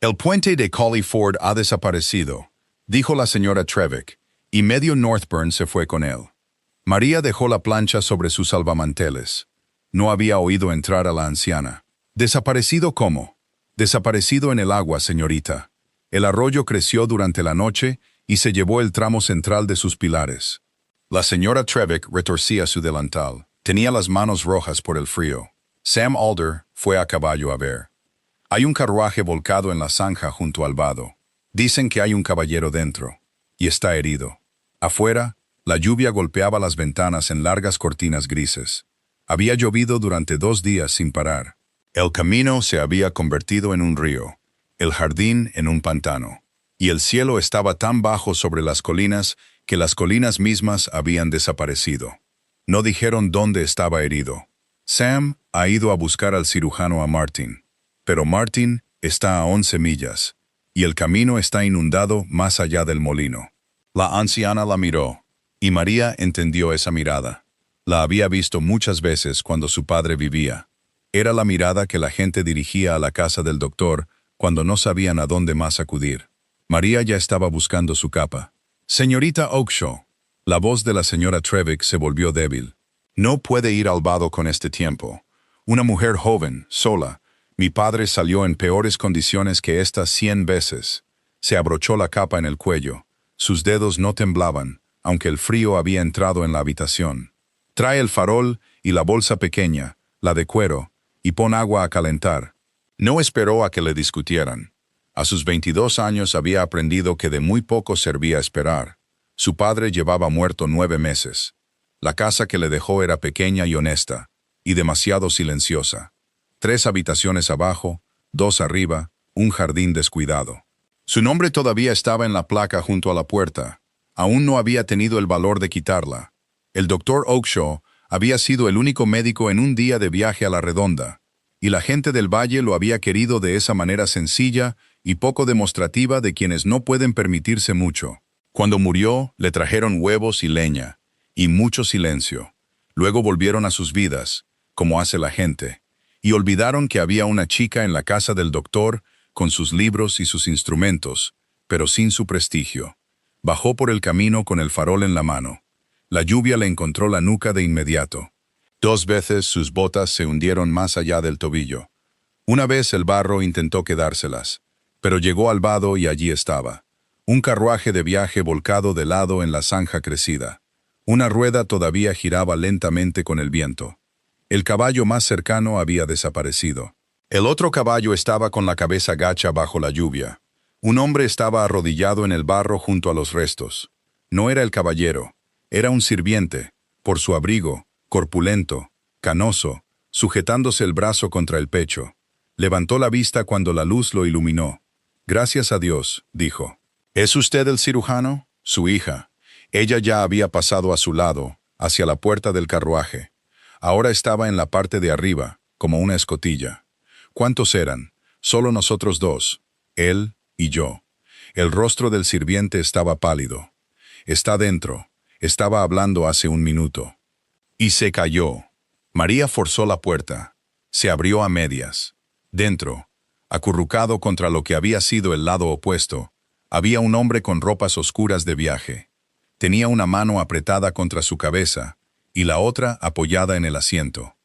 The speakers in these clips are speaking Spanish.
El puente de Collie Ford ha desaparecido, dijo la señora Trevik, y medio Northbourne se fue con él. María dejó la plancha sobre sus salvamanteles. No había oído entrar a la anciana. ¿Desaparecido cómo? Desaparecido en el agua, señorita. El arroyo creció durante la noche y se llevó el tramo central de sus pilares. La señora Trevik retorcía su delantal. Tenía las manos rojas por el frío. Sam Alder fue a caballo a ver. Hay un carruaje volcado en la zanja junto al vado. Dicen que hay un caballero dentro, y está herido. Afuera, la lluvia golpeaba las ventanas en largas cortinas grises. Había llovido durante 2 días sin parar. El camino se había convertido en un río, el jardín en un pantano, y el cielo estaba tan bajo sobre las colinas que las colinas mismas habían desaparecido. No dijeron dónde estaba herido. Sam ha ido a buscar al cirujano a Martin, pero Martin está a 11 millas, y el camino está inundado más allá del molino. La anciana la miró, y María entendió esa mirada. La había visto muchas veces cuando su padre vivía. Era la mirada que la gente dirigía a la casa del doctor cuando no sabían a dónde más acudir. María ya estaba buscando su capa. «Señorita Oakeshaw». La voz de la señora Trevik se volvió débil. «No puede ir al vado con este tiempo. Una mujer joven, sola. Mi padre salió en peores condiciones que esta 100 veces». Se abrochó la capa en el cuello. Sus dedos no temblaban, aunque el frío había entrado en la habitación. «Trae el farol y la bolsa pequeña, la de cuero, y pon agua a calentar». No esperó a que le discutieran. A sus 22 años había aprendido que de muy poco servía esperar. Su padre llevaba muerto 9 meses. La casa que le dejó era pequeña y honesta, y demasiado silenciosa. 3 habitaciones abajo, 2 arriba, un jardín descuidado. Su nombre todavía estaba en la placa junto a la puerta. Aún no había tenido el valor de quitarla. El doctor Oakeshaw había sido el único médico en un día de viaje a la redonda, y la gente del valle lo había querido de esa manera sencilla y poco demostrativa de quienes no pueden permitirse mucho. Cuando murió, le trajeron huevos y leña, y mucho silencio. Luego volvieron a sus vidas, como hace la gente, y olvidaron que había una chica en la casa del doctor con sus libros y sus instrumentos, pero sin su prestigio. Bajó por el camino con el farol en la mano. La lluvia le encontró la nuca de inmediato. 2 veces sus botas se hundieron más allá del tobillo. Una vez el barro intentó quedárselas, pero llegó al vado y allí estaba. Un carruaje de viaje volcado de lado en la zanja crecida. Una rueda todavía giraba lentamente con el viento. El caballo más cercano había desaparecido. El otro caballo estaba con la cabeza gacha bajo la lluvia. Un hombre estaba arrodillado en el barro junto a los restos. No era el caballero, era un sirviente, por su abrigo, corpulento, canoso, sujetándose el brazo contra el pecho. Levantó la vista cuando la luz lo iluminó. «Gracias a Dios», dijo. «¿Es usted el cirujano?» Su hija. Ella ya había pasado a su lado, hacia la puerta del carruaje. Ahora estaba en la parte de arriba, como una escotilla. ¿Cuántos eran? Solo nosotros 2, él y yo. El rostro del sirviente estaba pálido. «Está dentro. Estaba hablando hace 1 minuto». Y se cayó. María forzó la puerta. Se abrió a medias. Dentro, acurrucado contra lo que había sido el lado opuesto, había un hombre con ropas oscuras de viaje. Tenía una mano apretada contra su cabeza y la otra apoyada en el asiento.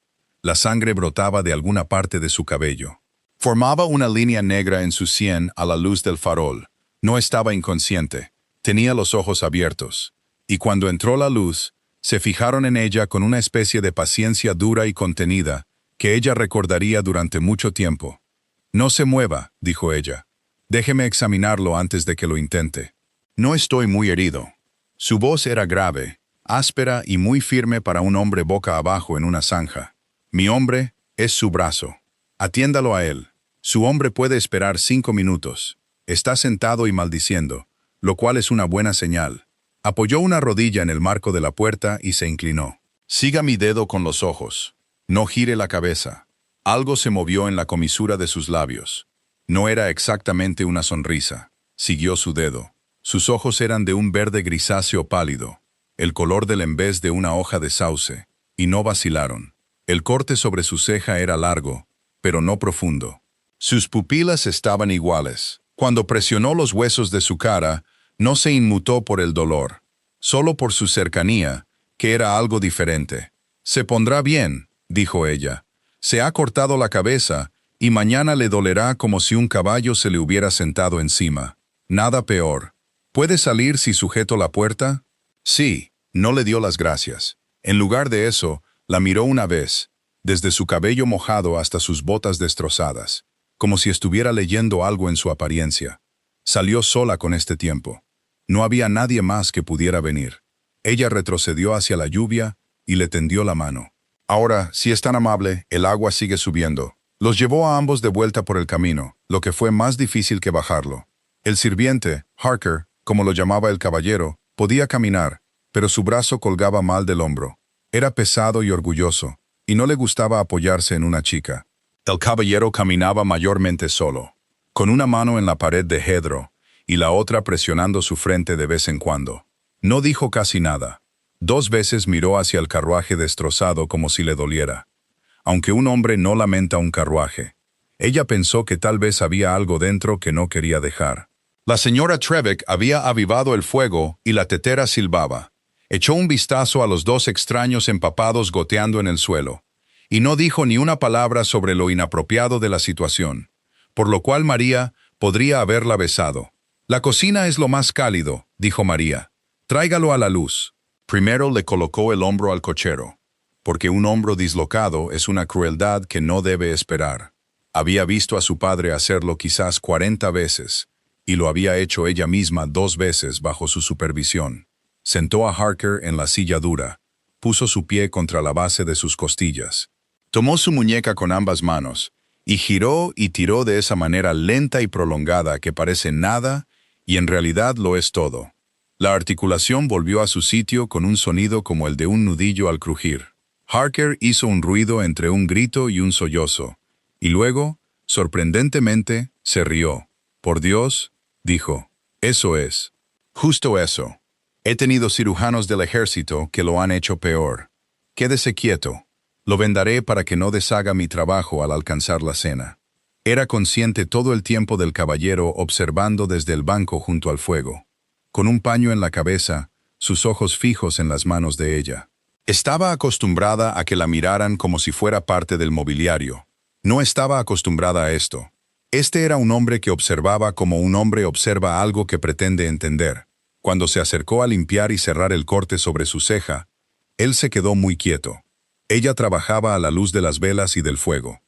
La sangre brotaba de alguna parte de su cabello. Formaba una línea negra en su sien a la luz del farol. No estaba inconsciente. Tenía los ojos abiertos. Y cuando entró la luz, se fijaron en ella con una especie de paciencia dura y contenida que ella recordaría durante mucho tiempo. «No se mueva», dijo ella. «Déjeme examinarlo antes de que lo intente». «No estoy muy herido». Su voz era grave, áspera y muy firme para un hombre boca abajo en una zanja. «Mi hombre es su brazo. Atiéndalo a él. Su hombre puede esperar 5 minutos. Está sentado y maldiciendo, lo cual es una buena señal». Apoyó una rodilla en el marco de la puerta y se inclinó. «Siga mi dedo con los ojos. No gire la cabeza». Algo se movió en la comisura de sus labios. No era exactamente una sonrisa. Siguió su dedo. Sus ojos eran de un verde grisáceo pálido, el color del embés de una hoja de sauce, y no vacilaron. El corte sobre su ceja era largo, pero no profundo. Sus pupilas estaban iguales. Cuando presionó los huesos de su cara, no se inmutó por el dolor, solo por su cercanía, que era algo diferente. «Se pondrá bien», dijo ella. «Se ha cortado la cabeza, y mañana le dolerá como si un caballo se le hubiera sentado encima. Nada peor. ¿Puede salir si sujeto la puerta?» Sí, no le dio las gracias. En lugar de eso, la miró una vez, desde su cabello mojado hasta sus botas destrozadas, como si estuviera leyendo algo en su apariencia. Salió sola con este tiempo. No había nadie más que pudiera venir. Ella retrocedió hacia la lluvia y le tendió la mano. «Ahora, si es tan amable, el agua sigue subiendo». Los llevó a ambos de vuelta por el camino, lo que fue más difícil que bajarlo. El sirviente, Harker, como lo llamaba el caballero, podía caminar, pero su brazo colgaba mal del hombro. Era pesado y orgulloso, y no le gustaba apoyarse en una chica. El caballero caminaba mayormente solo, con una mano en la pared de hedro y la otra presionando su frente de vez en cuando. No dijo casi nada. 2 veces miró hacia el carruaje destrozado como si le doliera. Aunque un hombre no lamenta un carruaje, ella pensó que tal vez había algo dentro que no quería dejar. La señora Trevec había avivado el fuego y la tetera silbaba. Echó un vistazo a los 2 extraños empapados goteando en el suelo, y no dijo ni una palabra sobre lo inapropiado de la situación, por lo cual María podría haberla besado. «La cocina es lo más cálido», dijo María. «Tráigalo a la luz». Primero le colocó el hombro al cochero, porque un hombro dislocado es una crueldad que no debe esperar. Había visto a su padre hacerlo quizás 40 veces, y lo había hecho ella misma 2 veces bajo su supervisión. Sentó a Harker en la silla dura, puso su pie contra la base de sus costillas. Tomó su muñeca con ambas manos, y giró y tiró de esa manera lenta y prolongada que parece nada, y en realidad lo es todo. La articulación volvió a su sitio con un sonido como el de un nudillo al crujir. Harker hizo un ruido entre un grito y un sollozo, y luego, sorprendentemente, se rió. «Por Dios», dijo, «eso es. Justo eso. He tenido cirujanos del ejército que lo han hecho peor. Quédese quieto. Lo vendaré para que no deshaga mi trabajo al alcanzar la cena». Era consciente todo el tiempo del caballero observando desde el banco junto al fuego, con un paño en la cabeza, sus ojos fijos en las manos de ella. Estaba acostumbrada a que la miraran como si fuera parte del mobiliario. No estaba acostumbrada a esto. Este era un hombre que observaba como un hombre observa algo que pretende entender. Cuando se acercó a limpiar y cerrar el corte sobre su ceja, él se quedó muy quieto. Ella trabajaba a la luz de las velas y del fuego,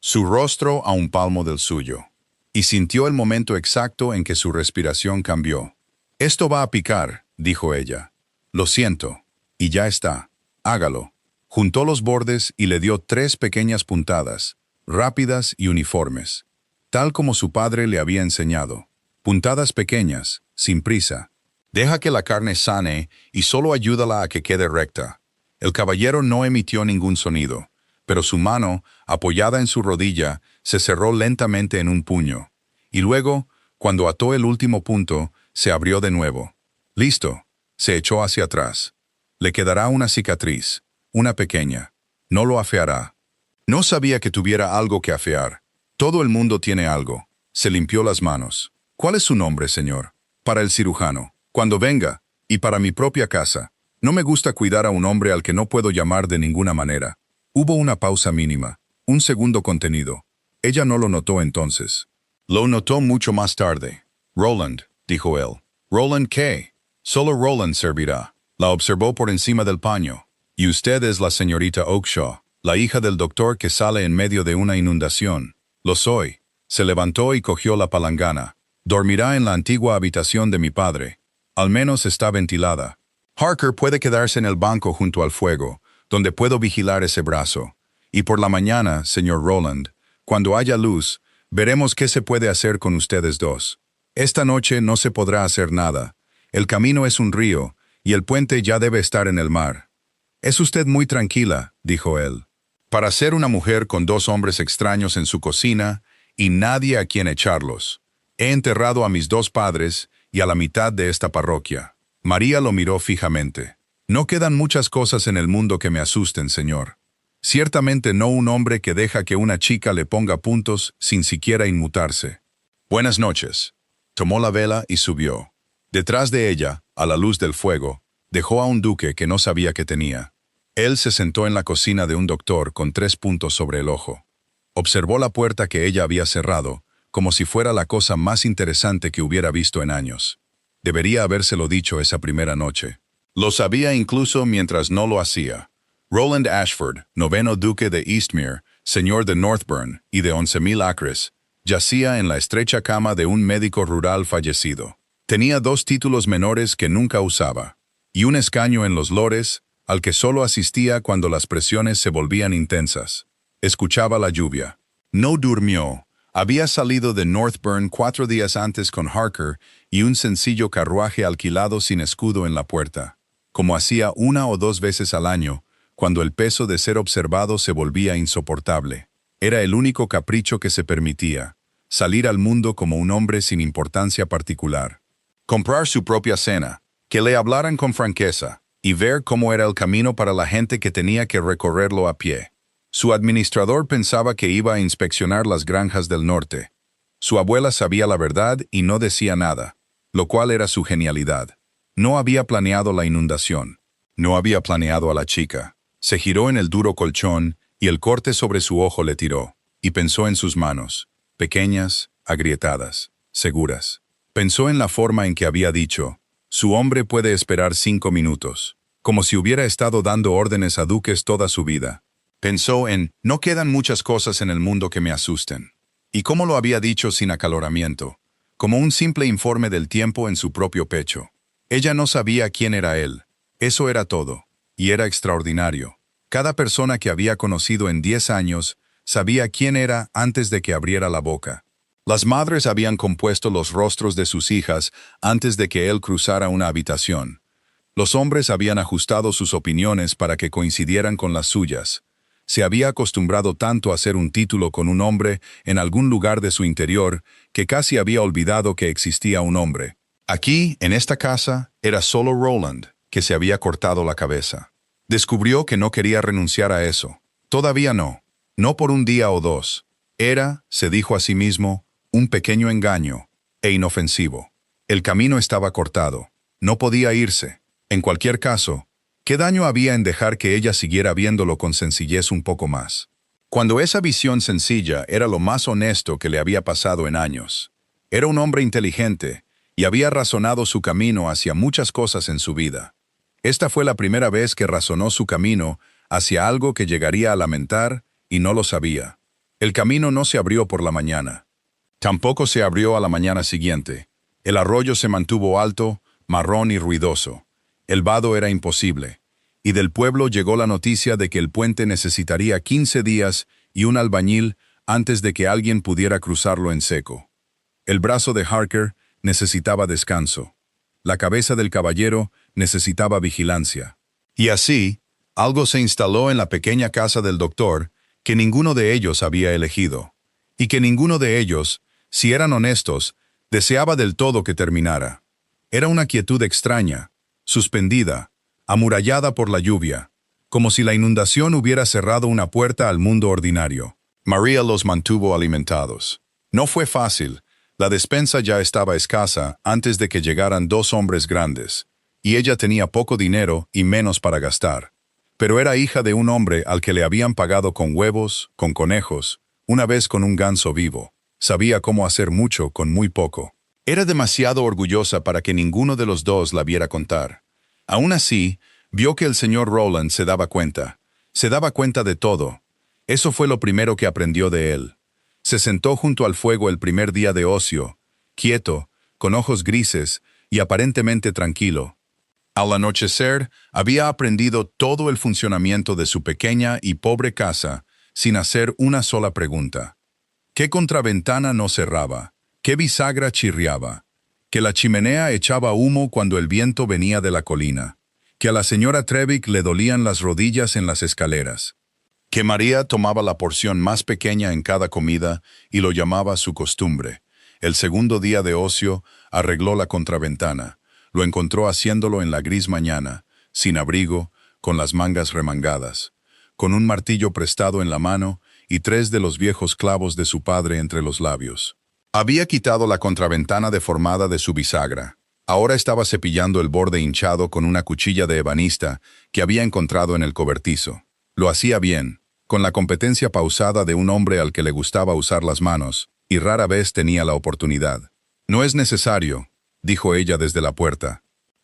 su rostro a un palmo del suyo, y sintió el momento exacto en que su respiración cambió. «Esto va a picar», dijo ella. «Lo siento». «Y ya está. Hágalo». Juntó los bordes y le dio 3 pequeñas puntadas, rápidas y uniformes, tal como su padre le había enseñado. Puntadas pequeñas, sin prisa. «Deja que la carne sane y solo ayúdala a que quede recta». El caballero no emitió ningún sonido, pero su mano, apoyada en su rodilla, se cerró lentamente en un puño, y luego, cuando ató el último punto, se abrió de nuevo. «Listo», se echó hacia atrás. «Le quedará una cicatriz, una pequeña. No lo afeará». No sabía que tuviera algo que afear. Todo el mundo tiene algo. Se limpió las manos. «¿Cuál es su nombre, señor?» «Para el cirujano. Cuando venga, y para mi propia casa. No me gusta cuidar a un hombre al que no puedo llamar de ninguna manera». Hubo una pausa mínima, un segundo contenido. Ella no lo notó entonces. Lo notó mucho más tarde. «Roland», dijo él. «¿Roland qué? Solo Roland servirá». La observó por encima del paño. «Y usted es la señorita Oakeshaw, la hija del doctor que sale en medio de una inundación». «Lo soy». Se levantó y cogió la palangana. «Dormirá en la antigua habitación de mi padre. Al menos está ventilada. Harker puede quedarse en el banco junto al fuego, donde puedo vigilar ese brazo. Y por la mañana, señor Roland, cuando haya luz, veremos qué se puede hacer con ustedes 2. Esta noche no se podrá hacer nada. El camino es un río, y el puente ya debe estar en el mar». «Es usted muy tranquila», dijo él. «Para ser una mujer con 2 hombres extraños en su cocina, y nadie a quien echarlos. He enterrado a mis 2 padres y a la mitad de esta parroquia». María lo miró fijamente. «No quedan muchas cosas en el mundo que me asusten, señor. Ciertamente no un hombre que deja que una chica le ponga puntos sin siquiera inmutarse. Buenas noches. Tomó la vela y subió. Detrás de ella, a la luz del fuego, dejó a un duque que no sabía que tenía. Él se sentó en la cocina de un doctor con 3 puntos sobre el ojo. Observó la puerta que ella había cerrado, como si fuera la cosa más interesante que hubiera visto en años. Debería habérselo dicho esa primera noche. Lo sabía incluso mientras no lo hacía. Roland Ashford, noveno duque de Eastmere, señor de Northburn y de 11,000 acres, yacía en la estrecha cama de un médico rural fallecido. Tenía 2 títulos menores que nunca usaba, y un escaño en los lores, al que solo asistía cuando las presiones se volvían intensas. Escuchaba la lluvia. No durmió. Había salido de Northburn 4 días antes con Harker y un sencillo carruaje alquilado sin escudo en la puerta, como hacía 1 o 2 veces al año, cuando el peso de ser observado se volvía insoportable. Era el único capricho que se permitía, salir al mundo como un hombre sin importancia particular. Comprar su propia cena, que le hablaran con franqueza, y ver cómo era el camino para la gente que tenía que recorrerlo a pie. Su administrador pensaba que iba a inspeccionar las granjas del norte. Su abuela sabía la verdad y no decía nada, lo cual era su genialidad. No había planeado la inundación. No había planeado a la chica. Se giró en el duro colchón y el corte sobre su ojo le tiró, y pensó en sus manos, pequeñas, agrietadas, seguras. Pensó en la forma en que había dicho, su hombre puede esperar 5 minutos, como si hubiera estado dando órdenes a duques toda su vida. Pensó en, no quedan muchas cosas en el mundo que me asusten. Y cómo lo había dicho sin acaloramiento, como un simple informe del tiempo en su propio pecho. Ella no sabía quién era él. Eso era todo. Y era extraordinario. Cada persona que había conocido en 10 años sabía quién era antes de que abriera la boca. Las madres habían compuesto los rostros de sus hijas antes de que él cruzara una habitación. Los hombres habían ajustado sus opiniones para que coincidieran con las suyas. Se había acostumbrado tanto a hacer un título con un hombre en algún lugar de su interior que casi había olvidado que existía un hombre. Aquí, en esta casa, era solo Roland, que se había cortado la cabeza. Descubrió que no quería renunciar a eso. Todavía no. No por un día o 2. Era, se dijo a sí mismo, un pequeño engaño, e inofensivo. El camino estaba cortado. No podía irse. En cualquier caso, ¿qué daño había en dejar que ella siguiera viéndolo con sencillez un poco más? Cuando esa visión sencilla era lo más honesto que le había pasado en años. Era un hombre inteligente, y había razonado su camino hacia muchas cosas en su vida. Esta fue la primera vez que razonó su camino hacia algo que llegaría a lamentar y no lo sabía. El camino no se abrió por la mañana. Tampoco se abrió a la mañana siguiente. El arroyo se mantuvo alto, marrón y ruidoso. El vado era imposible. Y del pueblo llegó la noticia de que el puente necesitaría 15 días y un albañil antes de que alguien pudiera cruzarlo en seco. El brazo de Harker necesitaba descanso. La cabeza del caballero necesitaba vigilancia. Y así, algo se instaló en la pequeña casa del doctor que ninguno de ellos había elegido. Y que ninguno de ellos, si eran honestos, deseaba del todo que terminara. Era una quietud extraña, suspendida, amurallada por la lluvia, como si la inundación hubiera cerrado una puerta al mundo ordinario. María los mantuvo alimentados. No fue fácil. La despensa ya estaba escasa antes de que llegaran 2 hombres grandes, y ella tenía poco dinero y menos para gastar. Pero era hija de un hombre al que le habían pagado con huevos, con conejos, una vez con un ganso vivo. Sabía cómo hacer mucho con muy poco. Era demasiado orgullosa para que ninguno de los dos la viera contar. Aún así, vio que el señor Roland se daba cuenta. Se daba cuenta de todo. Eso fue lo primero que aprendió de él. Se sentó junto al fuego el primer día de ocio, quieto, con ojos grises y aparentemente tranquilo. Al anochecer, había aprendido todo el funcionamiento de su pequeña y pobre casa sin hacer una sola pregunta. ¿Qué contraventana no cerraba? ¿Qué bisagra chirriaba? Que la chimenea echaba humo cuando el viento venía de la colina. Que a la señora Trevik le dolían las rodillas en las escaleras. Que María tomaba la porción más pequeña en cada comida y lo llamaba su costumbre. El segundo día de ocio arregló la contraventana. Lo encontró haciéndolo en la gris mañana, sin abrigo, con las mangas remangadas. con un martillo prestado en la mano y 3 de los viejos clavos de su padre entre los labios. Había quitado la contraventana deformada de su bisagra. Ahora estaba cepillando el borde hinchado con una cuchilla de ebanista que había encontrado en el cobertizo. Lo hacía bien, con la competencia pausada de un hombre al que le gustaba usar las manos, y rara vez tenía la oportunidad. «No es necesario», dijo ella desde la puerta.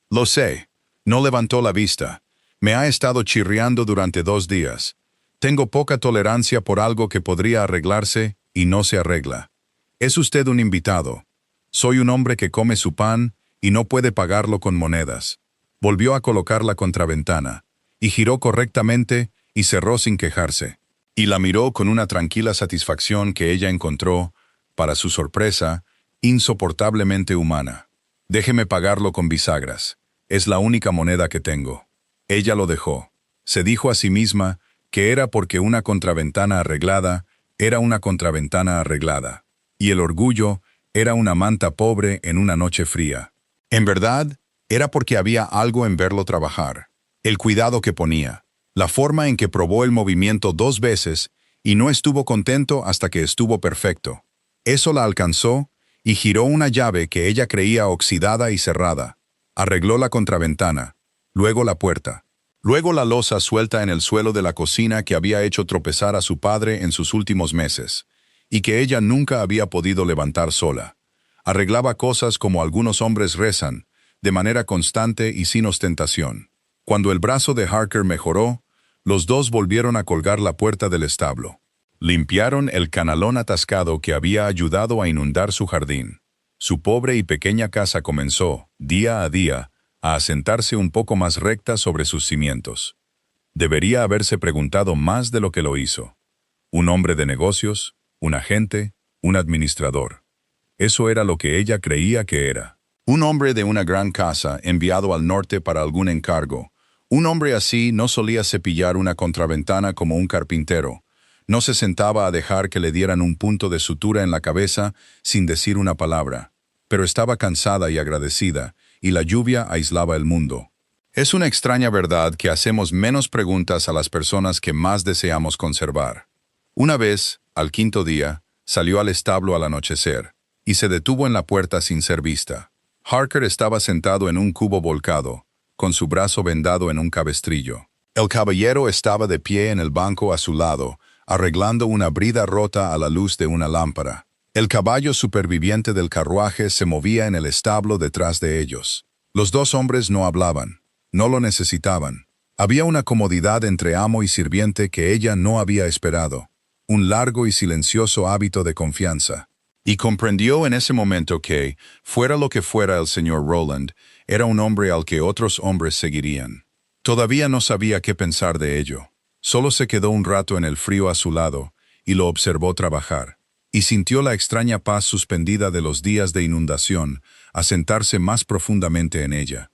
«Lo sé». No levantó la vista. «Me ha estado chirriando durante 2 días. Tengo poca tolerancia por algo que podría arreglarse y no se arregla. Es usted un invitado. Soy un hombre que come su pan y no puede pagarlo con monedas». Volvió a colocar la contraventana, y giró correctamente y cerró sin quejarse. Y la miró con una tranquila satisfacción que ella encontró, para su sorpresa, insoportablemente humana. «Déjeme pagarlo con bisagras. Es la única moneda que tengo». Ella lo dejó. Se dijo a sí misma que era porque una contraventana arreglada era una contraventana arreglada, y el orgullo era una manta pobre en una noche fría. En verdad, era porque había algo en verlo trabajar, el cuidado que ponía, la forma en que probó el movimiento 2 veces y no estuvo contento hasta que estuvo perfecto. Eso la alcanzó y giró una llave que ella creía oxidada y cerrada. Arregló la contraventana, luego la puerta, luego la loza suelta en el suelo de la cocina que había hecho tropezar a su padre en sus últimos meses, y que ella nunca había podido levantar sola. Arreglaba cosas como algunos hombres rezan, de manera constante y sin ostentación. Cuando el brazo de Harker mejoró, los dos volvieron a colgar la puerta del establo. Limpiaron el canalón atascado que había ayudado a inundar su jardín. Su pobre y pequeña casa comenzó, día a día, a asentarse un poco más recta sobre sus cimientos. Debería haberse preguntado más de lo que lo hizo. Un hombre de negocios, un agente, un administrador. Eso era lo que ella creía que era. Un hombre de una gran casa enviado al norte para algún encargo. Un hombre así no solía cepillar una contraventana como un carpintero. No se sentaba a dejar que le dieran un punto de sutura en la cabeza sin decir una palabra. Pero estaba cansada y agradecida, y la lluvia aislaba el mundo. Es una extraña verdad que hacemos menos preguntas a las personas que más deseamos conservar. Una vez, al 5.º día, salió al establo al anochecer, y se detuvo en la puerta sin ser vista. Harker estaba sentado en un cubo volcado, con su brazo vendado en un cabestrillo. El caballero estaba de pie en el banco a su lado, arreglando una brida rota a la luz de una lámpara. El caballo superviviente del carruaje se movía en el establo detrás de ellos. Los 2 hombres no hablaban, no lo necesitaban. Había una comodidad entre amo y sirviente que ella no había esperado, un largo y silencioso hábito de confianza. Y comprendió en ese momento que, fuera lo que fuera el señor Rowland, era un hombre al que otros hombres seguirían. Todavía no sabía qué pensar de ello. Solo se quedó un rato en el frío a su lado y lo observó trabajar, y sintió la extraña paz suspendida de los días de inundación asentarse más profundamente en ella.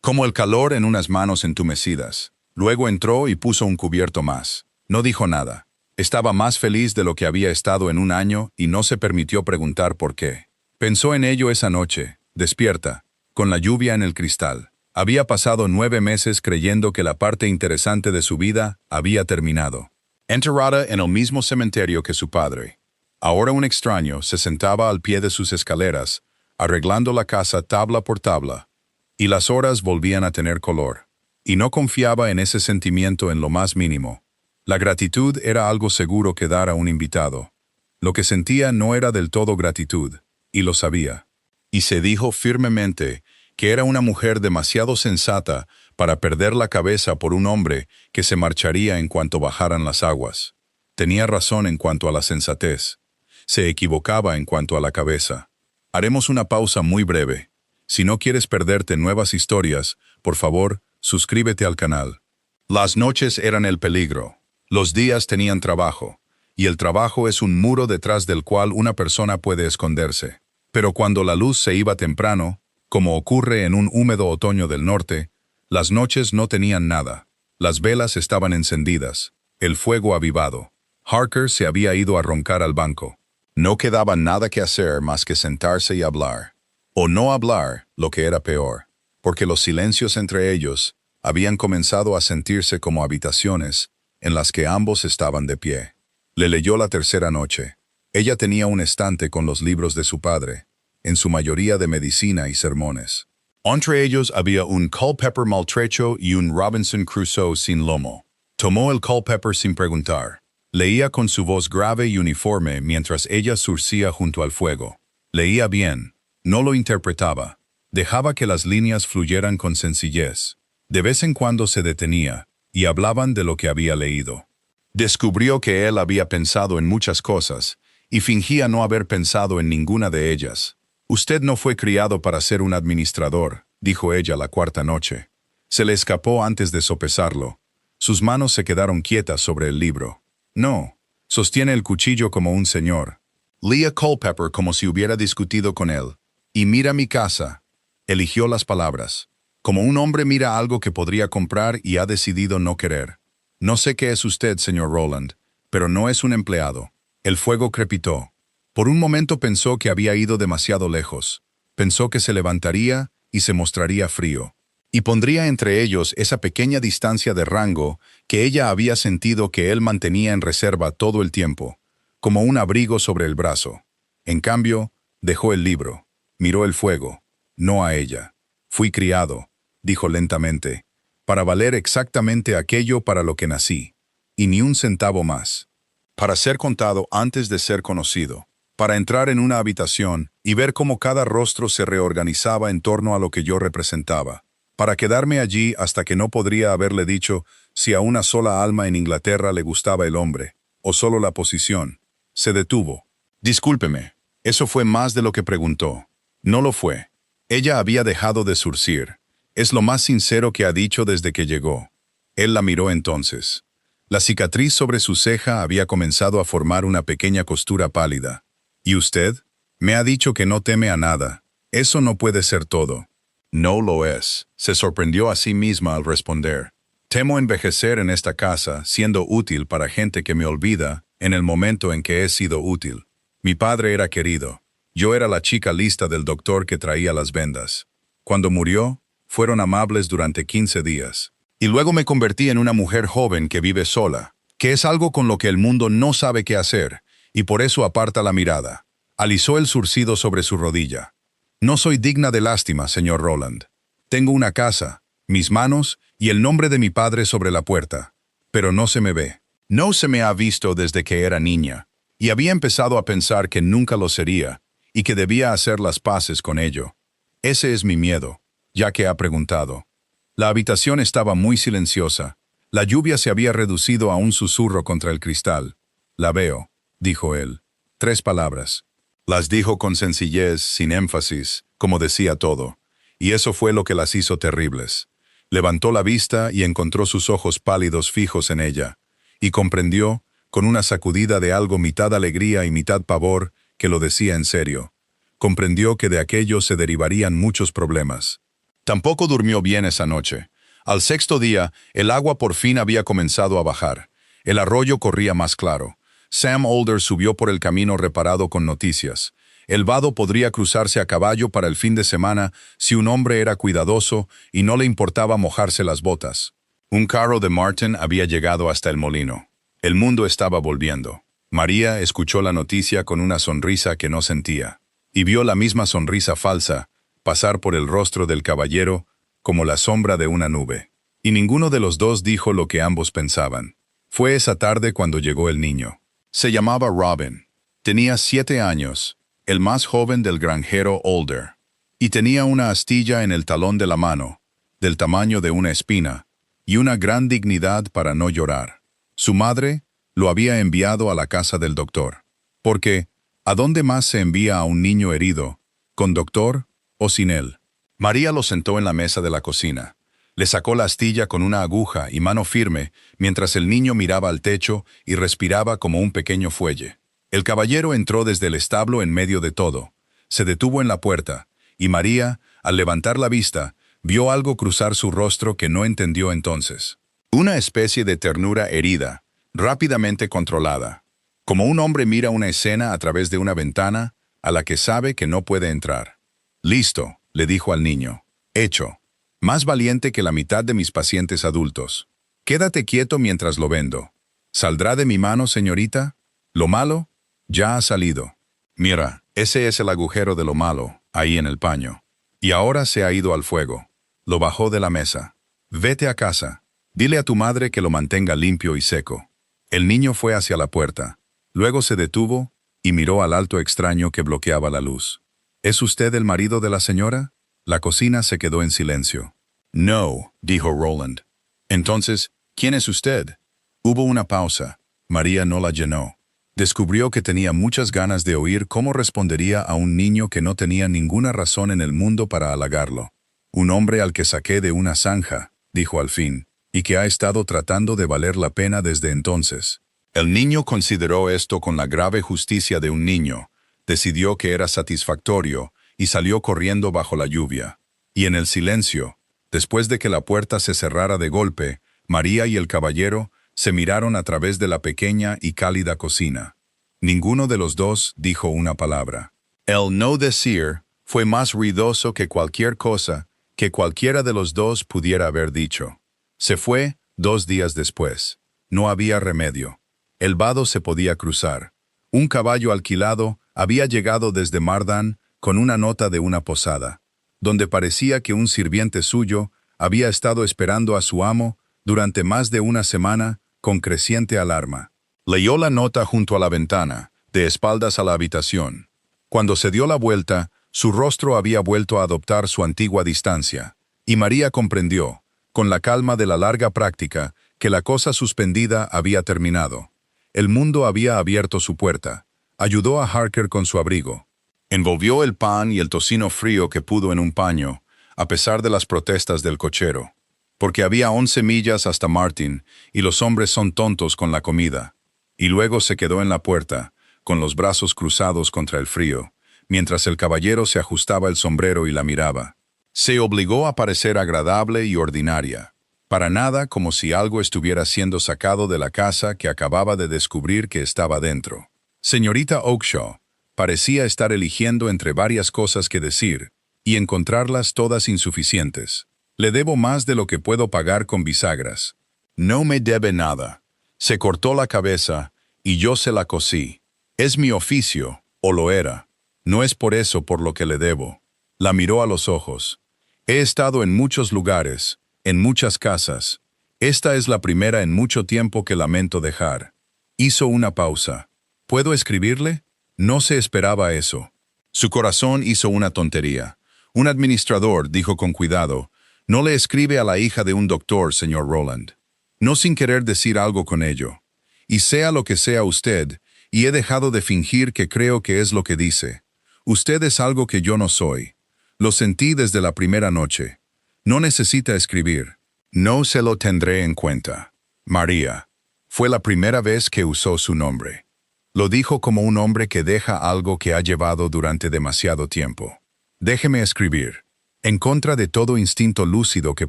Como el calor en unas manos entumecidas. Luego entró y puso un cubierto más. No dijo nada. Estaba más feliz de lo que había estado en un año y no se permitió preguntar por qué. Pensó en ello esa noche, despierta, con la lluvia en el cristal. Había pasado 9 meses creyendo que la parte interesante de su vida había terminado. Enterrada en el mismo cementerio que su padre. Ahora un extraño se sentaba al pie de sus escaleras, arreglando la casa tabla por tabla, y las horas volvían a tener color. Y no confiaba en ese sentimiento en lo más mínimo. La gratitud era algo seguro que dar a un invitado. Lo que sentía no era del todo gratitud, y lo sabía. Y se dijo firmemente que era una mujer demasiado sensata para perder la cabeza por un hombre que se marcharía en cuanto bajaran las aguas. Tenía razón en cuanto a la sensatez. Se equivocaba en cuanto a la cabeza. Haremos una pausa muy breve. Si no quieres perderte nuevas historias, por favor, suscríbete al canal. Las noches eran el peligro. Los días tenían trabajo, y el trabajo es un muro detrás del cual una persona puede esconderse. Pero cuando la luz se iba temprano, como ocurre en un húmedo otoño del norte, las noches no tenían nada. Las velas estaban encendidas, el fuego avivado. Harker se había ido a roncar al banco. No quedaba nada que hacer más que sentarse y hablar. O no hablar, lo que era peor, porque los silencios entre ellos habían comenzado a sentirse como habitaciones, en las que ambos estaban de pie. Le leyó la tercera noche. Ella tenía un estante con los libros de su padre, en su mayoría de medicina y sermones. Entre ellos había un Culpeper maltrecho y un Robinson Crusoe sin lomo. Tomó el Culpeper sin preguntar. Leía con su voz grave y uniforme mientras ella surcía junto al fuego. Leía bien, no lo interpretaba. Dejaba que las líneas fluyeran con sencillez. De vez en cuando se detenía, y hablaban de lo que había leído. Descubrió que él había pensado en muchas cosas, y fingía no haber pensado en ninguna de ellas. «Usted no fue criado para ser un administrador», dijo ella la cuarta noche. Se le escapó antes de sopesarlo. Sus manos se quedaron quietas sobre el libro. «No, sostiene el cuchillo como un señor». Leía Culpeper como si hubiera discutido con él. «Y mira mi casa». Eligió las palabras. Como un hombre mira algo que podría comprar y ha decidido no querer. «No sé qué es usted, señor Rowland, pero no es un empleado». El fuego crepitó. Por un momento pensó que había ido demasiado lejos. Pensó que se levantaría y se mostraría frío. Y pondría entre ellos esa pequeña distancia de rango que ella había sentido que él mantenía en reserva todo el tiempo, como un abrigo sobre el brazo. En cambio, dejó el libro. Miró el fuego. No a ella. «Fui criado», dijo lentamente, «para valer exactamente aquello para lo que nací, y ni un centavo más. Para ser contado antes de ser conocido. Para entrar en una habitación y ver cómo cada rostro se reorganizaba en torno a lo que yo representaba. Para quedarme allí hasta que no podría haberle dicho si a una sola alma en Inglaterra le gustaba el hombre, o solo la posición. Se detuvo. «Discúlpeme, eso fue más de lo que preguntó». No lo fue. Ella había dejado de zurcir. Es lo más sincero que ha dicho desde que llegó. Él la miró entonces. La cicatriz sobre su ceja había comenzado a formar una pequeña costura pálida. «¿Y usted? Me ha dicho que no teme a nada. Eso no puede ser todo». «No lo es», se sorprendió a sí misma al responder. «Temo envejecer en esta casa, siendo útil para gente que me olvida en el momento en que he sido útil. Mi padre era querido. Yo era la chica lista del doctor que traía las vendas. Cuando murió, fueron amables durante 15 días. Y luego me convertí en una mujer joven que vive sola, que es algo con lo que el mundo no sabe qué hacer, y por eso aparta la mirada». Alisó el zurcido sobre su rodilla. «No soy digna de lástima, señor Rowland. Tengo una casa, mis manos y el nombre de mi padre sobre la puerta. Pero no se me ve. No se me ha visto desde que era niña, y había empezado a pensar que nunca lo sería, y que debía hacer las paces con ello. Ese es mi miedo, ya que ha preguntado». La habitación estaba muy silenciosa. La lluvia se había reducido a un susurro contra el cristal. «La veo», dijo él. 3 palabras. Las dijo con sencillez, sin énfasis, como decía todo, y eso fue lo que las hizo terribles. Levantó la vista y encontró sus ojos pálidos fijos en ella, y comprendió, con una sacudida de algo mitad alegría y mitad pavor, que lo decía en serio. Comprendió que de aquello se derivarían muchos problemas. Tampoco durmió bien esa noche. Al 6º día, el agua por fin había comenzado a bajar. El arroyo corría más claro. Sam Older subió por el camino reparado con noticias. El vado podría cruzarse a caballo para el fin de semana si un hombre era cuidadoso y no le importaba mojarse las botas. Un carro de Martin había llegado hasta el molino. El mundo estaba volviendo. María escuchó la noticia con una sonrisa que no sentía, y vio la misma sonrisa falsa pasar por el rostro del caballero como la sombra de una nube. Y ninguno de los dos dijo lo que ambos pensaban. Fue esa tarde cuando llegó el niño. Se llamaba Robin. Tenía 7 años, el más joven del granjero Older, y tenía una astilla en el talón de la mano, del tamaño de una espina, y una gran dignidad para no llorar. Su madre lo había enviado a la casa del doctor, porque ¿a dónde más se envía a un niño herido, con doctor o sin él? María lo sentó en la mesa de la cocina. Le sacó la astilla con una aguja y mano firme, mientras el niño miraba al techo y respiraba como un pequeño fuelle. El caballero entró desde el establo en medio de todo. Se detuvo en la puerta, y María, al levantar la vista, vio algo cruzar su rostro que no entendió entonces. Una especie de ternura herida, rápidamente controlada. Como un hombre mira una escena a través de una ventana a la que sabe que no puede entrar. «Listo», le dijo al niño. «Hecho. Más valiente que la mitad de mis pacientes adultos. Quédate quieto mientras lo vendo». ¿Saldrá de mi mano, señorita? Lo malo ya ha salido. Mira, ese es el agujero de lo malo, ahí en el paño. Y ahora se ha ido al fuego. Lo bajó de la mesa. Vete a casa. Dile a tu madre que lo mantenga limpio y seco. El niño fue hacia la puerta. Luego se detuvo y miró al alto extraño que bloqueaba la luz. ¿Es usted el marido de la señora? La cocina se quedó en silencio. No, dijo Roland. Entonces, ¿quién es usted? Hubo una pausa. María no la llenó. Descubrió que tenía muchas ganas de oír cómo respondería a un niño que no tenía ninguna razón en el mundo para halagarlo. Un hombre al que saqué de una zanja, dijo al fin, y que ha estado tratando de valer la pena desde entonces. El niño consideró esto con la grave justicia de un niño, decidió que era satisfactorio y salió corriendo bajo la lluvia. Y en el silencio, después de que la puerta se cerrara de golpe, María y el caballero se miraron a través de la pequeña y cálida cocina. Ninguno de los dos dijo una palabra. El no decir fue más ruidoso que cualquier cosa que cualquiera de los dos pudiera haber dicho. Se fue 2 días después. No había remedio. El vado se podía cruzar. Un caballo alquilado había llegado desde Mardan con una nota de una posada, donde parecía que un sirviente suyo había estado esperando a su amo durante más de una semana con creciente alarma. Leyó la nota junto a la ventana, de espaldas a la habitación. Cuando se dio la vuelta, su rostro había vuelto a adoptar su antigua distancia, y María comprendió, con la calma de la larga práctica, que la cosa suspendida había terminado. El mundo había abierto su puerta. Ayudó a Harker con su abrigo. Envolvió el pan y el tocino frío que pudo en un paño, a pesar de las protestas del cochero. Porque había 11 millas hasta Martin, y los hombres son tontos con la comida. Y luego se quedó en la puerta, con los brazos cruzados contra el frío, mientras el caballero se ajustaba el sombrero y la miraba. Se obligó a parecer agradable y ordinaria, para nada como si algo estuviera siendo sacado de la casa que acababa de descubrir que estaba dentro. Señorita Oakeshaw parecía estar eligiendo entre varias cosas que decir, y encontrarlas todas insuficientes. Le debo más de lo que puedo pagar con bisagras. No me debe nada. Se cortó la cabeza, y yo se la cosí. Es mi oficio, o lo era. No es por eso por lo que le debo. La miró a los ojos. He estado en muchos lugares, en muchas casas. Esta es la primera en mucho tiempo que lamento dejar. Hizo una pausa. ¿Puedo escribirle? No se esperaba eso. Su corazón hizo una tontería. Un administrador, dijo con cuidado, no le escribe a la hija de un doctor, señor Roland. No sin querer decir algo con ello. Y sea lo que sea usted, y he dejado de fingir que creo que es lo que dice. Usted es algo que yo no soy. Lo sentí desde la primera noche. No necesita escribir. No se lo tendré en cuenta. María. Fue la primera vez que usó su nombre. Lo dijo como un hombre que deja algo que ha llevado durante demasiado tiempo. Déjeme escribir. En contra de todo instinto lúcido que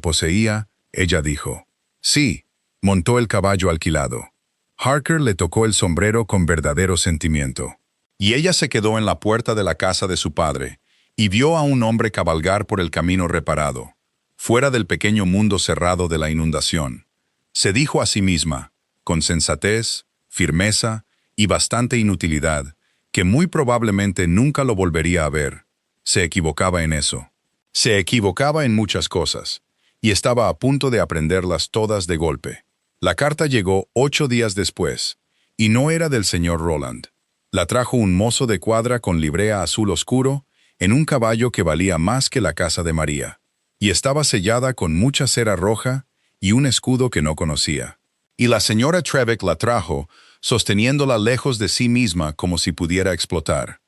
poseía, ella dijo. Sí, montó el caballo alquilado. Harker le tocó el sombrero con verdadero sentimiento. Y ella se quedó en la puerta de la casa de su padre, y vio a un hombre cabalgar por el camino reparado, fuera del pequeño mundo cerrado de la inundación. Se dijo a sí misma, con sensatez, firmeza y bastante inutilidad, que muy probablemente nunca lo volvería a ver. Se equivocaba en eso. Se equivocaba en muchas cosas, y estaba a punto de aprenderlas todas de golpe. La carta llegó 8 días después, y no era del señor Roland. La trajo un mozo de cuadra con librea azul oscuro, en un caballo que valía más que la casa de María, y estaba sellada con mucha cera roja y un escudo que no conocía. Y la señora Trevec la trajo, sosteniéndola lejos de sí misma como si pudiera explotar.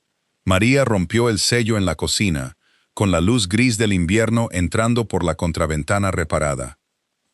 María rompió el sello en la cocina, con la luz gris del invierno entrando por la contraventana reparada.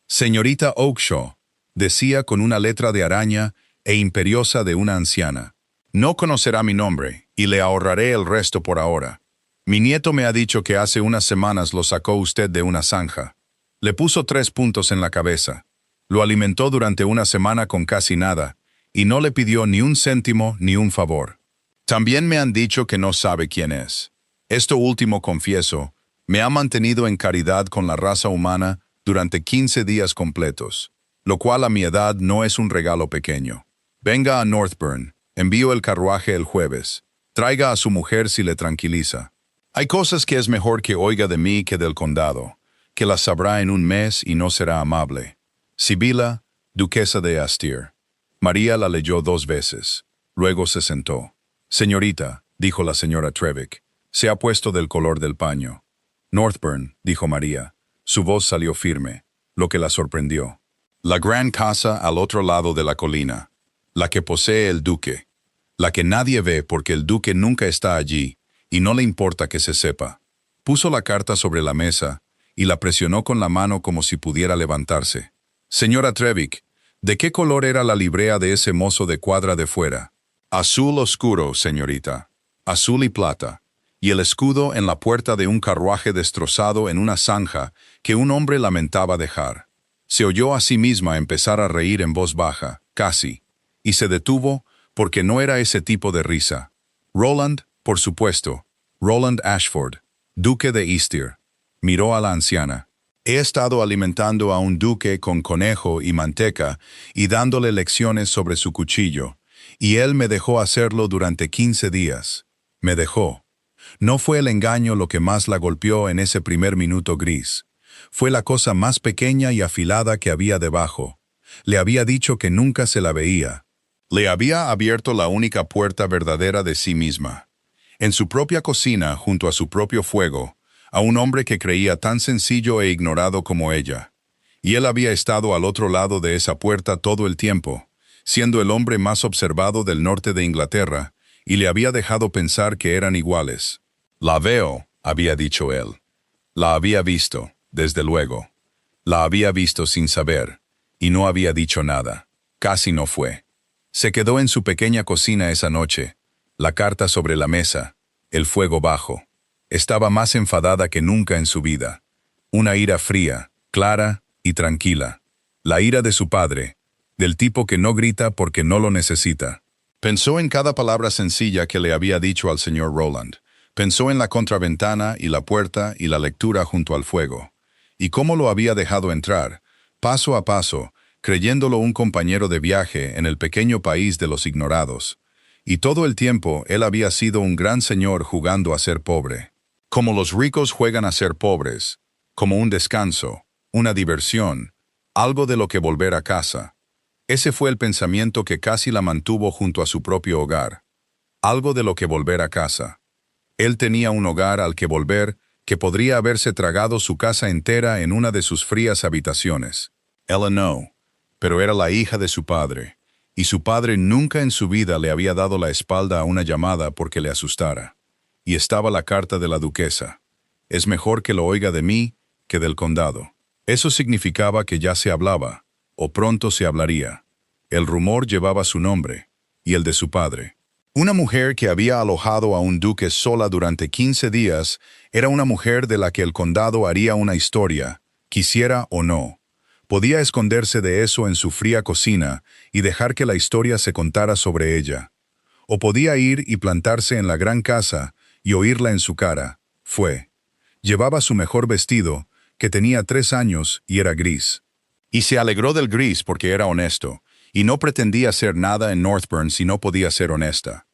Señorita Oakeshaw, decía con una letra de araña e imperiosa de una anciana. No conocerá mi nombre, y le ahorraré el resto por ahora. Mi nieto me ha dicho que hace unas semanas lo sacó usted de una zanja. Le puso 3 puntos en la cabeza. Lo alimentó durante una semana con casi nada, y no le pidió ni un céntimo ni un favor. También me han dicho que no sabe quién es. Esto último confieso, me ha mantenido en caridad con la raza humana durante 15 días completos. lo cual a mi edad no es un regalo pequeño. Venga a Northburn, envío el carruaje el jueves. Traiga a su mujer si le tranquiliza. Hay cosas que es mejor que oiga de mí que del condado, que las sabrá en un mes y no será amable. Sibila, duquesa de Astir. María la leyó 2 veces. Luego se sentó. Señorita, dijo la señora Trevik, se ha puesto del color del paño. Northburn, dijo María. Su voz salió firme, lo que la sorprendió. La gran casa al otro lado de la colina, la que posee el duque, la que nadie ve porque el duque nunca está allí y no le importa que se sepa. Puso la carta sobre la mesa y la presionó con la mano como si pudiera levantarse. Señora Trevik, ¿de qué color era la librea de ese mozo de cuadra de fuera? Azul oscuro, señorita. Azul y plata. Y el escudo en la puerta de un carruaje destrozado en una zanja que un hombre lamentaba dejar. Se oyó a sí misma empezar a reír en voz baja, casi, y se detuvo porque no era ese tipo de risa. Roland, por supuesto, Roland Ashford, duque de Eastir. Miró a la anciana. He estado alimentando a un duque con conejo y manteca y dándole lecciones sobre su cuchillo, y él me dejó hacerlo durante 15 días. Me dejó. No fue el engaño lo que más la golpeó en ese primer minuto gris. Fue la cosa más pequeña y afilada que había debajo. Le había dicho que nunca se la veía. Le había abierto la única puerta verdadera de sí misma. En su propia cocina, junto a su propio fuego, a un hombre que creía tan sencillo e ignorado como ella. Y él había estado al otro lado de esa puerta todo el tiempo, siendo el hombre más observado del norte de Inglaterra, y le había dejado pensar que eran iguales. La veo, había dicho él. La había visto, desde luego. La había visto sin saber, y no había dicho nada. Casi no fue. Se quedó en su pequeña cocina esa noche, la carta sobre la mesa, el fuego bajo. Estaba más enfadada que nunca en su vida. Una ira fría, clara y tranquila. La ira de su padre, del tipo que no grita porque no lo necesita. Pensó en cada palabra sencilla que le había dicho al señor Roland. Pensó en la contraventana y la puerta y la lectura junto al fuego. Y cómo lo había dejado entrar, paso a paso, creyéndolo un compañero de viaje en el pequeño país de los ignorados. Y todo el tiempo él había sido un gran señor jugando a ser pobre. Como los ricos juegan a ser pobres, como un descanso, una diversión, algo de lo que volver a casa. Ese fue el pensamiento que casi la mantuvo junto a su propio hogar. Algo de lo que volver a casa. Él tenía un hogar al que volver que podría haberse tragado su casa entera en una de sus frías habitaciones. Ella no, pero era la hija de su padre, y su padre nunca en su vida le había dado la espalda a una llamada porque le asustara. Y estaba la carta de la duquesa. Es mejor que lo oiga de mí que del condado. Eso significaba que ya se hablaba, o pronto se hablaría. El rumor llevaba su nombre, y el de su padre. Una mujer que había alojado a un duque sola durante 15 días era una mujer de la que el condado haría una historia, quisiera o no. Podía esconderse de eso en su fría cocina y dejar que la historia se contara sobre ella. O podía ir y plantarse en la gran casa y oírla en su cara. Fue. Llevaba su mejor vestido, que tenía 3 años y era gris. Y se alegró del gris porque era honesto, y no pretendía ser nada en Northburn si no podía ser honesta.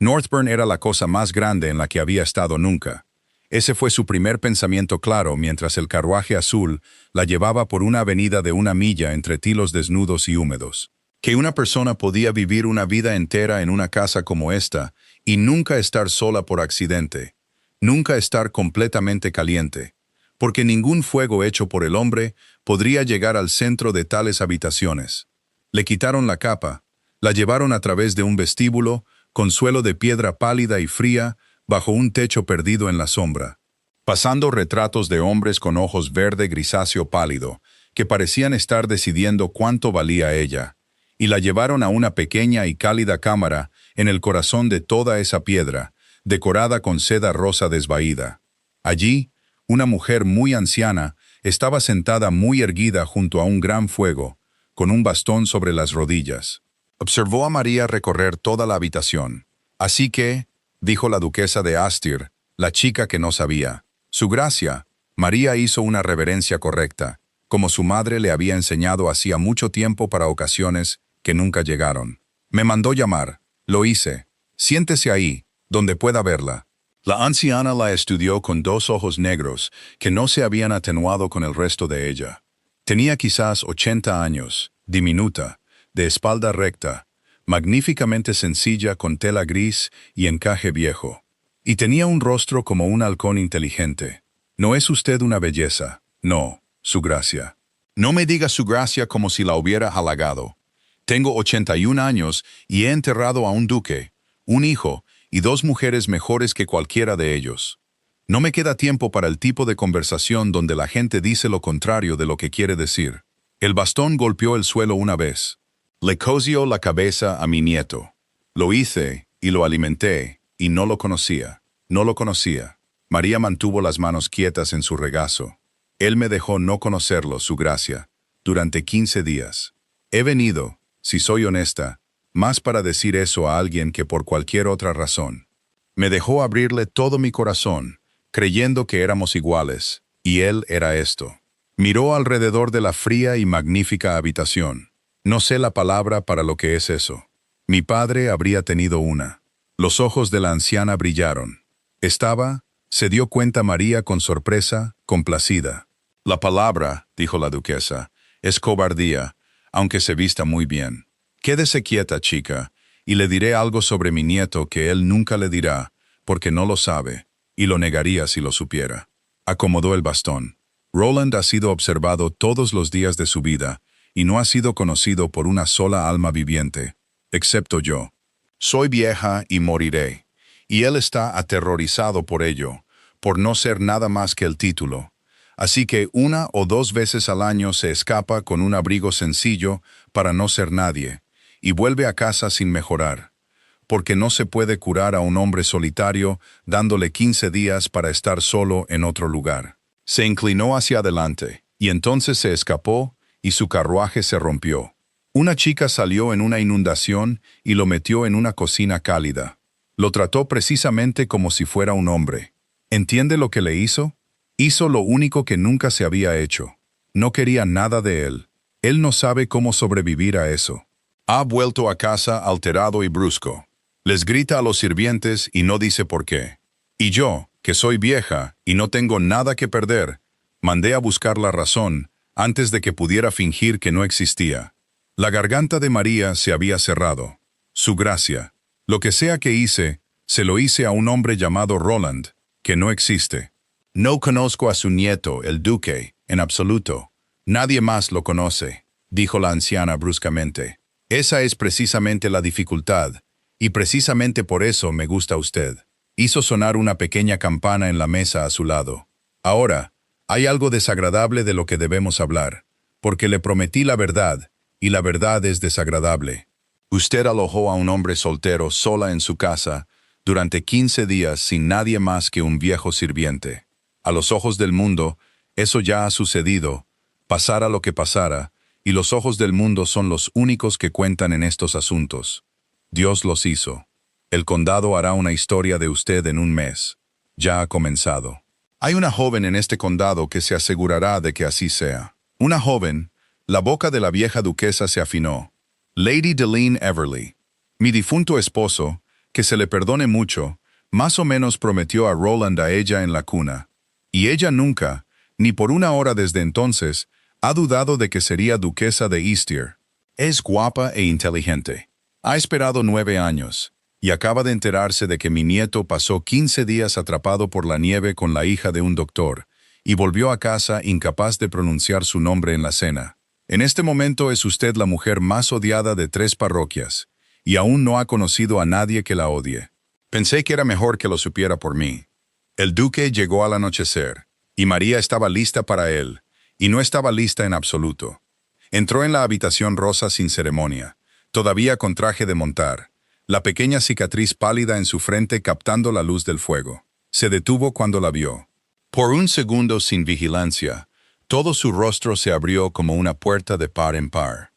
Northburn era la cosa más grande en la que había estado nunca. Ese fue su primer pensamiento claro mientras el carruaje azul la llevaba por una avenida de 1 milla entre tilos desnudos y húmedos. Que una persona podía vivir una vida entera en una casa como esta y nunca estar sola por accidente, nunca estar completamente caliente, porque ningún fuego hecho por el hombre podría llegar al centro de tales habitaciones. Le quitaron la capa, la llevaron a través de un vestíbulo, con suelo de piedra pálida y fría, bajo un techo perdido en la sombra, pasando retratos de hombres con ojos verde grisáceo pálido, que parecían estar decidiendo cuánto valía ella, y la llevaron a una pequeña y cálida cámara en el corazón de toda esa piedra, decorada con seda rosa desvaída. Allí, una mujer muy anciana estaba sentada muy erguida junto a un gran fuego, con un bastón sobre las rodillas. Observó a María recorrer toda la habitación. Así que, dijo la duquesa de Astir, la chica que no sabía. Su gracia, María hizo una reverencia correcta. como su madre le había enseñado hacía mucho tiempo para ocasiones que nunca llegaron. Me mandó llamar. Lo hice. Siéntese ahí, donde pueda verla. La anciana la estudió con dos ojos negros que no se habían atenuado con el resto de ella. Tenía quizás 80 años, diminuta, de espalda recta, magníficamente sencilla con tela gris y encaje viejo. Y tenía un rostro como un halcón inteligente. No es usted una belleza, no, su gracia. No me diga su gracia como si la hubiera halagado. Tengo 81 años y he enterrado a un duque, un hijo y dos mujeres mejores que cualquiera de ellos. No me queda tiempo para el tipo de conversación donde la gente dice lo contrario de lo que quiere decir. El bastón golpeó el suelo una vez. Le cosió la cabeza a mi nieto. Lo hice y lo alimenté y no lo conocía. No lo conocía. María mantuvo las manos quietas en su regazo. Él me dejó no conocerlo, su gracia, durante 15 días. He venido, si soy honesta, más para decir eso a alguien que por cualquier otra razón. Me dejó abrirle todo mi corazón, creyendo que éramos iguales, y él era esto. Miró alrededor de la fría y magnífica habitación. No sé la palabra para lo que es eso. Mi padre habría tenido una. Los ojos de la anciana brillaron. Se dio cuenta María con sorpresa, complacida. La palabra, dijo la duquesa, es cobardía, aunque se vista muy bien. Quédese quieta, chica, y le diré algo sobre mi nieto que él nunca le dirá, porque no lo sabe, y lo negaría si lo supiera. Acomodó el bastón. Roland ha sido observado todos los días de su vida, y no ha sido conocido por una sola alma viviente, excepto yo. Soy vieja y moriré, y él está aterrorizado por ello, por no ser nada más que el título. Así que 1 o 2 veces al año se escapa con un abrigo sencillo para no ser nadie, y vuelve a casa sin mejorar, porque no se puede curar a un hombre solitario dándole 15 días para estar solo en otro lugar. Se inclinó hacia adelante, y entonces se escapó, y su carruaje se rompió. Una chica salió en una inundación y lo metió en una cocina cálida. Lo trató precisamente como si fuera un hombre. ¿Entiende lo que le hizo? Hizo lo único que nunca se había hecho. No quería nada de él. Él no sabe cómo sobrevivir a eso. Ha vuelto a casa alterado y brusco. Les grita a los sirvientes y no dice por qué. Y yo, que soy vieja y no tengo nada que perder, mandé a buscar la razón antes de que pudiera fingir que no existía. La garganta de María se había cerrado. Su gracia. Lo que sea que hice, se lo hice a un hombre llamado Roland, que no existe. No conozco a su nieto, el duque, en absoluto. Nadie más lo conoce, dijo la anciana bruscamente. Esa es precisamente la dificultad, y precisamente por eso me gusta usted. Hizo sonar una pequeña campana en la mesa a su lado. Ahora, hay algo desagradable de lo que debemos hablar, porque le prometí la verdad, y la verdad es desagradable. Usted alojó a un hombre soltero sola en su casa durante 15 días sin nadie más que un viejo sirviente. A los ojos del mundo, eso ya ha sucedido, pasara lo que pasara, y los ojos del mundo son los únicos que cuentan en estos asuntos. Dios los hizo. El condado hará una historia de usted en un mes. Ya ha comenzado. Hay una joven en este condado que se asegurará de que así sea. Una joven. La boca de la vieja duquesa se afinó. Lady Deline Everley. Mi difunto esposo, que se le perdone mucho, más o menos prometió a Roland a ella en la cuna. Y ella nunca, ni por una hora desde entonces, ha dudado de que sería duquesa de Eastier. Es guapa e inteligente. Ha esperado 9 años, y acaba de enterarse de que mi nieto pasó 15 días atrapado por la nieve con la hija de un doctor, y volvió a casa incapaz de pronunciar su nombre en la cena. En este momento es usted la mujer más odiada de 3 parroquias, y aún no ha conocido a nadie que la odie. Pensé que era mejor que lo supiera por mí. El duque llegó al anochecer, y María estaba lista para él, y no estaba lista en absoluto. Entró en la habitación rosa sin ceremonia, todavía con traje de montar, la pequeña cicatriz pálida en su frente captando la luz del fuego. Se detuvo cuando la vio. Por un segundo sin vigilancia, todo su rostro se abrió como una puerta de par en par.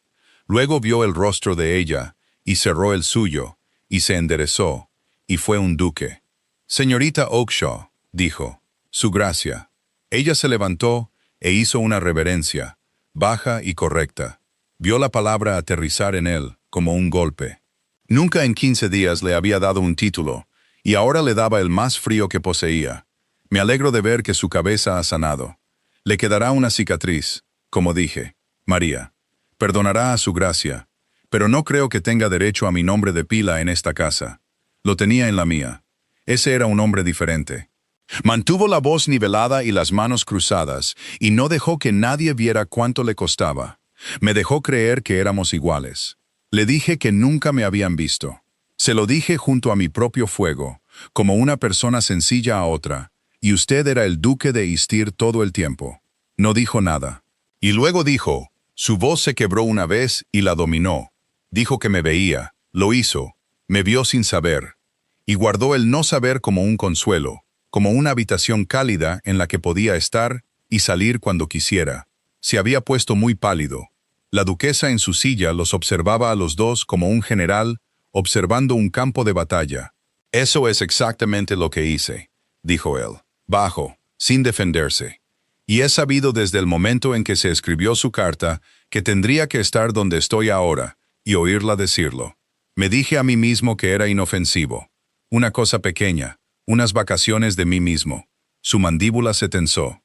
Luego vio el rostro de ella, y cerró el suyo, y se enderezó, y fue un duque. «Señorita Oakeshaw», dijo, «su gracia». Ella se levantó e hizo una reverencia, baja y correcta. Vio la palabra aterrizar en él, como un golpe. Nunca en 15 días le había dado un título, y ahora le daba el más frío que poseía. Me alegro de ver que su cabeza ha sanado. Le quedará una cicatriz, como dije. María. Perdonará a su gracia, pero no creo que tenga derecho a mi nombre de pila en esta casa. Lo tenía en la mía. Ese era un hombre diferente. Mantuvo la voz nivelada y las manos cruzadas, y no dejó que nadie viera cuánto le costaba. Me dejó creer que éramos iguales. Le dije que nunca me habían visto. Se lo dije junto a mi propio fuego, como una persona sencilla a otra, y usted era el duque de Istir todo el tiempo. No dijo nada. Y luego dijo, su voz se quebró una vez y la dominó. Dijo que me veía, lo hizo, me vio sin saber, y guardó el no saber como un consuelo, como una habitación cálida en la que podía estar y salir cuando quisiera. Se había puesto muy pálido. La duquesa en su silla los observaba a los dos como un general observando un campo de batalla. Eso es exactamente lo que hice, dijo él, bajo, sin defenderse. Y he sabido desde el momento en que se escribió su carta que tendría que estar donde estoy ahora y oírla decirlo. Me dije a mí mismo que era inofensivo. Una cosa pequeña, unas vacaciones de mí mismo. Su mandíbula se tensó.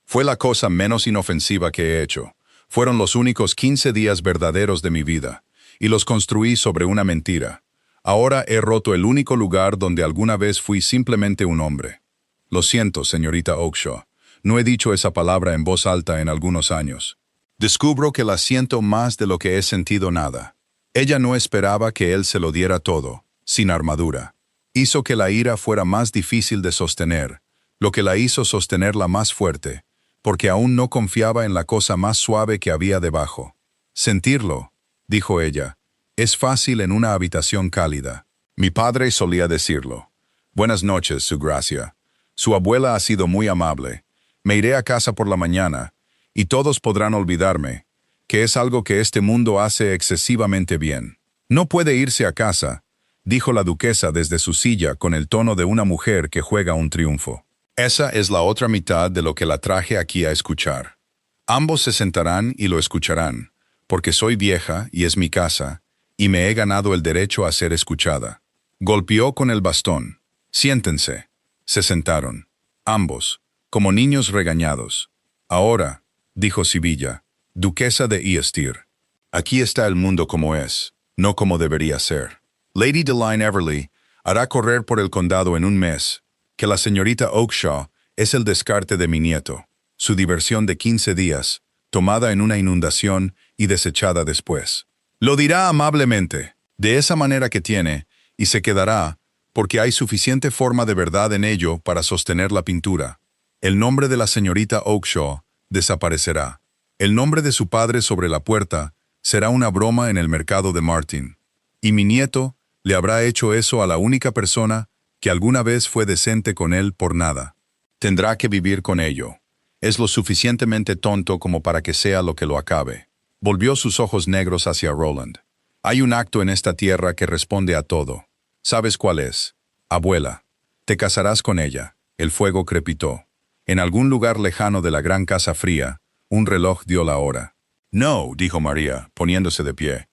Fue la cosa menos inofensiva que he hecho. Fueron los únicos 15 días verdaderos de mi vida, y los construí sobre una mentira. Ahora he roto el único lugar donde alguna vez fui simplemente un hombre. Lo siento, señorita Oakeshaw. No he dicho esa palabra en voz alta en algunos años. Descubro que la siento más de lo que he sentido nada. Ella no esperaba que él se lo diera todo, sin armadura. Hizo que la ira fuera más difícil de sostener, lo que la hizo sostenerla más fuerte, porque aún no confiaba en la cosa más suave que había debajo. Sentirlo, dijo ella, es fácil en una habitación cálida. Mi padre solía decirlo. Buenas noches, su gracia. Su abuela ha sido muy amable. Me iré a casa por la mañana, y todos podrán olvidarme, que es algo que este mundo hace excesivamente bien. No puede irse a casa, dijo la duquesa desde su silla con el tono de una mujer que juega un triunfo. Esa es la otra mitad de lo que la traje aquí a escuchar. Ambos se sentarán y lo escucharán, porque soy vieja y es mi casa, y me he ganado el derecho a ser escuchada. Golpeó con el bastón. Siéntense. Se sentaron. Ambos, como niños regañados. Ahora, dijo Sibilla, duquesa de Istir, aquí está el mundo como es, no como debería ser. Lady Deline Everley hará correr por el condado en un mes que la señorita Oakeshaw es el descarte de mi nieto, su diversión de 15 días, tomada en una inundación y desechada después. Lo dirá amablemente, de esa manera que tiene, y se quedará, porque hay suficiente forma de verdad en ello para sostener la pintura. El nombre de la señorita Oakeshaw desaparecerá. El nombre de su padre sobre la puerta será una broma en el mercado de Martin. Y mi nieto le habrá hecho eso a la única persona que alguna vez fue decente con él por nada. Tendrá que vivir con ello. Es lo suficientemente tonto como para que sea lo que lo acabe. Volvió sus ojos negros hacia Roland. Hay un acto en esta tierra que responde a todo. ¿Sabes cuál es? Abuela. Te casarás con ella. El fuego crepitó. En algún lugar lejano de la gran casa fría, un reloj dio la hora. No, dijo María, poniéndose de pie.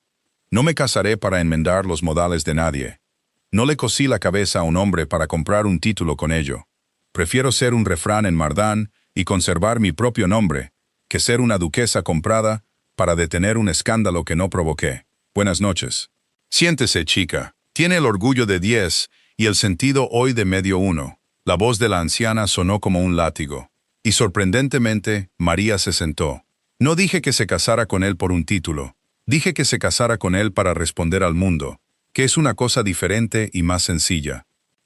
No me casaré para enmendar los modales de nadie. No le cosí la cabeza a un hombre para comprar un título con ello. Prefiero ser un refrán en Mardán y conservar mi propio nombre, que ser una duquesa comprada para detener un escándalo que no provoqué. Buenas noches. Siéntese, chica. Tiene el orgullo de 10 y el sentido hoy de medio uno. La voz de la anciana sonó como un látigo. Y sorprendentemente, María se sentó. No dije que se casara con él por un título. Dije que se casara con él para responder al mundo, que es una cosa diferente y más sencilla.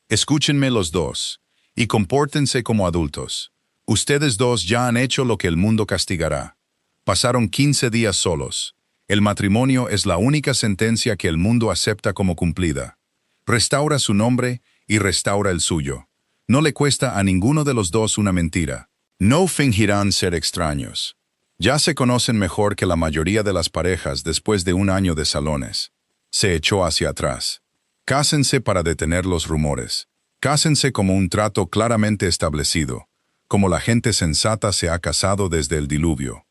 Escúchenme los dos, y compórtense como adultos. Ustedes dos ya han hecho lo que el mundo castigará. Pasaron 15 días solos. El matrimonio es la única sentencia que el mundo acepta como cumplida. Restaura su nombre y restaura el suyo. No le cuesta a ninguno de los dos una mentira. No fingirán ser extraños. Ya se conocen mejor que la mayoría de las parejas después de un año de salones. Se echó hacia atrás. Cásense para detener los rumores. Cásense como un trato claramente establecido, como la gente sensata se ha casado desde el diluvio.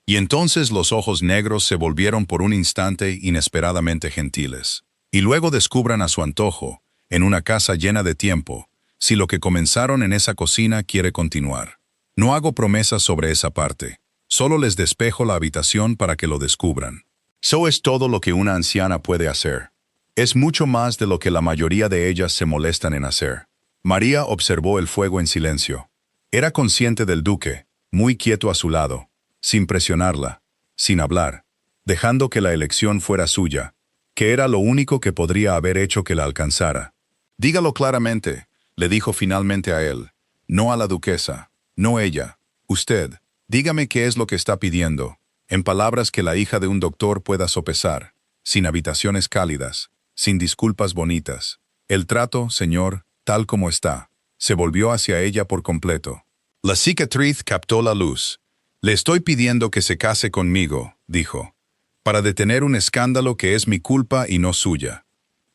Y entonces los ojos negros se volvieron por un instante inesperadamente gentiles. Y luego descubran a su antojo, en una casa llena de tiempo, si lo que comenzaron en esa cocina quiere continuar. No hago promesas sobre esa parte, solo les despejo la habitación para que lo descubran. Eso es todo lo que una anciana puede hacer. Es mucho más de lo que la mayoría de ellas se molestan en hacer. María observó el fuego en silencio. Era consciente del duque, muy quieto a su lado, sin presionarla, sin hablar, dejando que la elección fuera suya, que era lo único que podría haber hecho que la alcanzara. Dígalo claramente, le dijo finalmente a él, no a la duquesa, no ella, usted. Dígame qué es lo que está pidiendo, en palabras que la hija de un doctor pueda sopesar, sin habitaciones cálidas, sin disculpas bonitas. El trato, señor, tal como está, se volvió hacia ella por completo. La cicatriz captó la luz. Le estoy pidiendo que se case conmigo, dijo, para detener un escándalo que es mi culpa y no suya.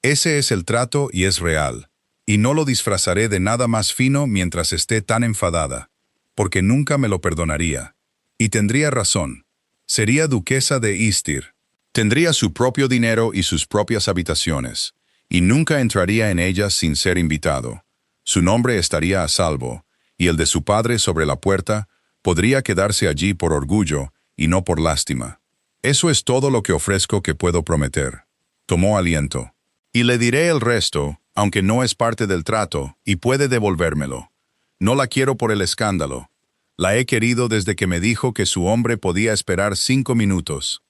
Ese es el trato y es real, y no lo disfrazaré de nada más fino mientras esté tan enfadada, porque nunca me lo perdonaría. Y tendría razón. Sería duquesa de Istir. Tendría su propio dinero y sus propias habitaciones, y nunca entraría en ellas sin ser invitado. Su nombre estaría a salvo, y el de su padre sobre la puerta podría quedarse allí por orgullo y no por lástima. Eso es todo lo que ofrezco que puedo prometer. Tomó aliento. Y le diré el resto, aunque no es parte del trato, y puede devolvérmelo. No la quiero por el escándalo. La he querido desde que me dijo que su hombre podía esperar 5 minutos.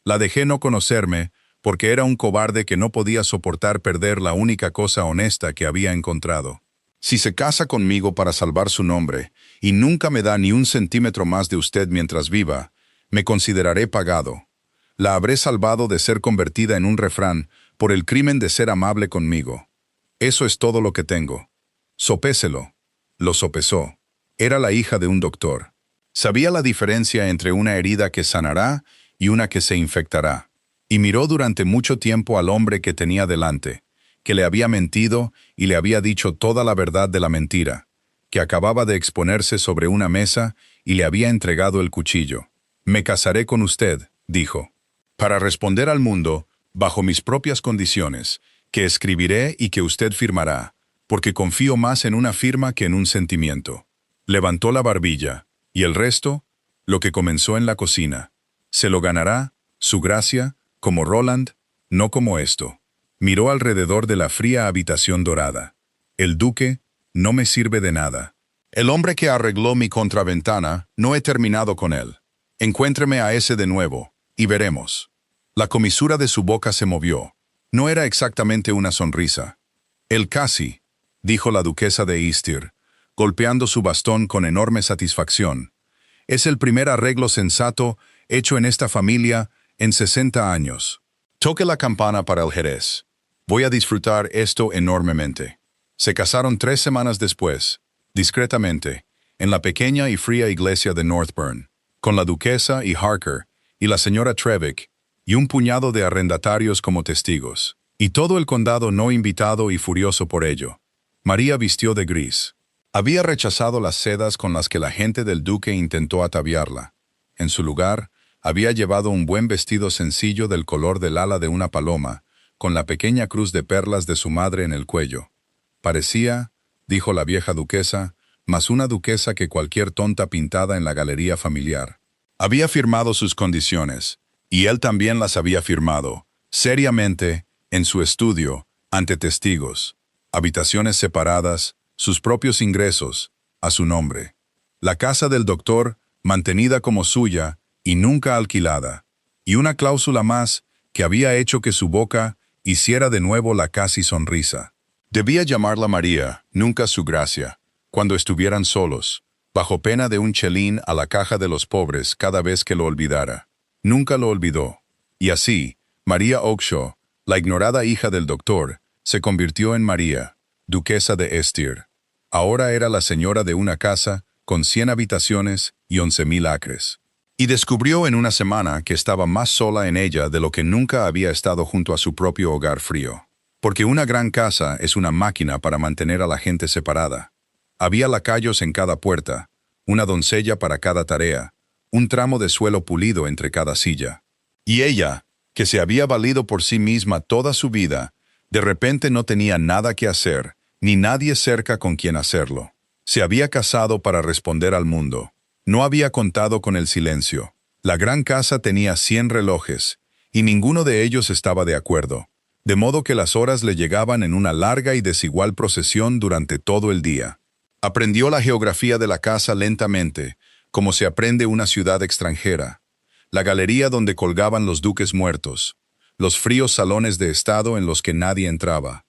La dejé no conocerme, porque era un cobarde que no podía soportar perder la única cosa honesta que había encontrado. Si se casa conmigo para salvar su nombre, y nunca me da ni un centímetro más de usted mientras viva, me consideraré pagado. La habré salvado de ser convertida en un refrán por el crimen de ser amable conmigo. Eso es todo lo que tengo. Sopéselo. Lo sopesó. Era la hija de un doctor. Sabía la diferencia entre una herida que sanará y una que se infectará. Y miró durante mucho tiempo al hombre que tenía delante, que le había mentido y le había dicho toda la verdad de la mentira, que acababa de exponerse sobre una mesa y le había entregado el cuchillo. «Me casaré con usted», dijo, «para responder al mundo, bajo mis propias condiciones, que escribiré y que usted firmará, porque confío más en una firma que en un sentimiento». Levantó la barbilla, y el resto, lo que comenzó en la cocina. Se lo ganará, su gracia, como Roland, no como esto. Miró alrededor de la fría habitación dorada. El duque no me sirve de nada. El hombre que arregló mi contraventana, no he terminado con él. Encuéntreme a ese de nuevo, y veremos. La comisura de su boca se movió. No era exactamente una sonrisa. «El casi», dijo la duquesa de Istir, golpeando su bastón con enorme satisfacción. «Es el primer arreglo sensato hecho en esta familia en 60 años. Toque la campana para el Jerez. Voy a disfrutar esto enormemente». Se casaron 3 semanas después, discretamente, en la pequeña y fría iglesia de Northbourne, con la duquesa y Harker, y la señora Trevik, y un puñado de arrendatarios como testigos, y todo el condado no invitado y furioso por ello. María vistió de gris. Había rechazado las sedas con las que la gente del duque intentó ataviarla. En su lugar, había llevado un buen vestido sencillo del color del ala de una paloma, con la pequeña cruz de perlas de su madre en el cuello. Parecía, dijo la vieja duquesa, más una duquesa que cualquier tonta pintada en la galería familiar. Había firmado sus condiciones, y él también las había firmado, seriamente, en su estudio, ante testigos. Habitaciones separadas, sus propios ingresos, a su nombre. La casa del doctor, mantenida como suya y nunca alquilada. Y una cláusula más que había hecho que su boca hiciera de nuevo la casi sonrisa. Debía llamarla María, nunca su gracia, cuando estuvieran solos, bajo pena de un chelín a la caja de los pobres cada vez que lo olvidara. Nunca lo olvidó. Y así, María Oakeshaw, la ignorada hija del doctor, se convirtió en María, duquesa de Istir. Ahora era la señora de una casa con 100 habitaciones y 11.000 acres. Y descubrió en una semana que estaba más sola en ella de lo que nunca había estado junto a su propio hogar frío. Porque una gran casa es una máquina para mantener a la gente separada. Había lacayos en cada puerta, una doncella para cada tarea, un tramo de suelo pulido entre cada silla. Y ella, que se había valido por sí misma toda su vida, de repente no tenía nada que hacer, ni nadie cerca con quien hacerlo. Se había casado para responder al mundo. No había contado con el silencio. La gran casa tenía 100 relojes, y ninguno de ellos estaba de acuerdo, de modo que las horas le llegaban en una larga y desigual procesión durante todo el día. Aprendió la geografía de la casa lentamente, como se aprende una ciudad extranjera. La galería donde colgaban los duques muertos, los fríos salones de estado en los que nadie entraba,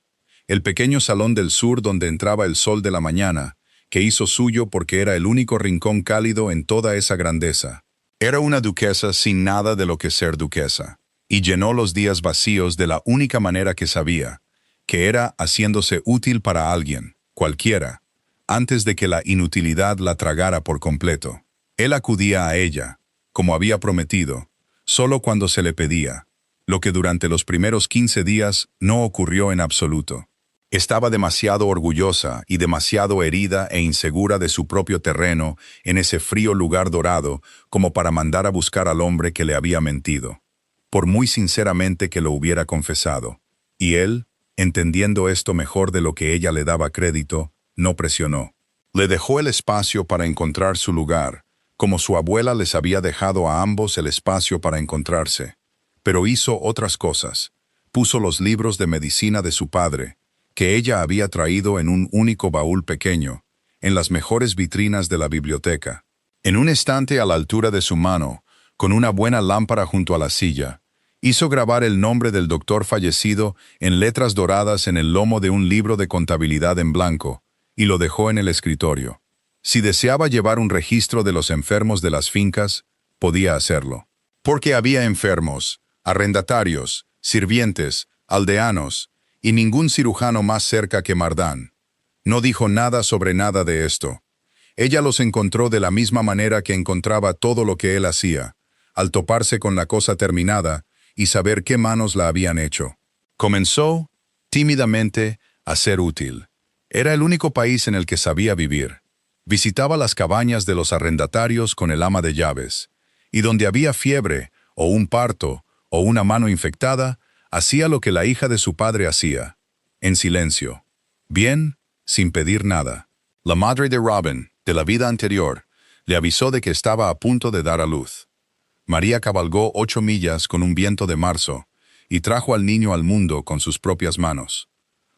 el pequeño salón del sur donde entraba el sol de la mañana, que hizo suyo porque era el único rincón cálido en toda esa grandeza. Era una duquesa sin nada de lo que ser duquesa, y llenó los días vacíos de la única manera que sabía, que era haciéndose útil para alguien, cualquiera, antes de que la inutilidad la tragara por completo. Él acudía a ella, como había prometido, solo cuando se le pedía, lo que durante los primeros 15 días no ocurrió en absoluto. Estaba demasiado orgullosa y demasiado herida e insegura de su propio terreno en ese frío lugar dorado como para mandar a buscar al hombre que le había mentido, por muy sinceramente que lo hubiera confesado. Y él, entendiendo esto mejor de lo que ella le daba crédito, no presionó. Le dejó el espacio para encontrar su lugar, como su abuela les había dejado a ambos el espacio para encontrarse. Pero hizo otras cosas. Puso los libros de medicina de su padre, que ella había traído en un único baúl pequeño, en las mejores vitrinas de la biblioteca. En un estante a la altura de su mano, con una buena lámpara junto a la silla, hizo grabar el nombre del doctor fallecido en letras doradas en el lomo de un libro de contabilidad en blanco, y lo dejó en el escritorio. Si deseaba llevar un registro de los enfermos de las fincas, podía hacerlo. Porque había enfermos, arrendatarios, sirvientes, aldeanos, y ningún cirujano más cerca que Mardán. No dijo nada sobre nada de esto. Ella los encontró de la misma manera que encontraba todo lo que él hacía, al toparse con la cosa terminada y saber qué manos la habían hecho. Comenzó, tímidamente, a ser útil. Era el único país en el que sabía vivir. Visitaba las cabañas de los arrendatarios con el ama de llaves, y donde había fiebre, o un parto, o una mano infectada, hacía lo que la hija de su padre hacía, en silencio. Bien, sin pedir nada. La madre de Robin, de la vida anterior, le avisó de que estaba a punto de dar a luz. María cabalgó 8 millas con un viento de marzo y trajo al niño al mundo con sus propias manos.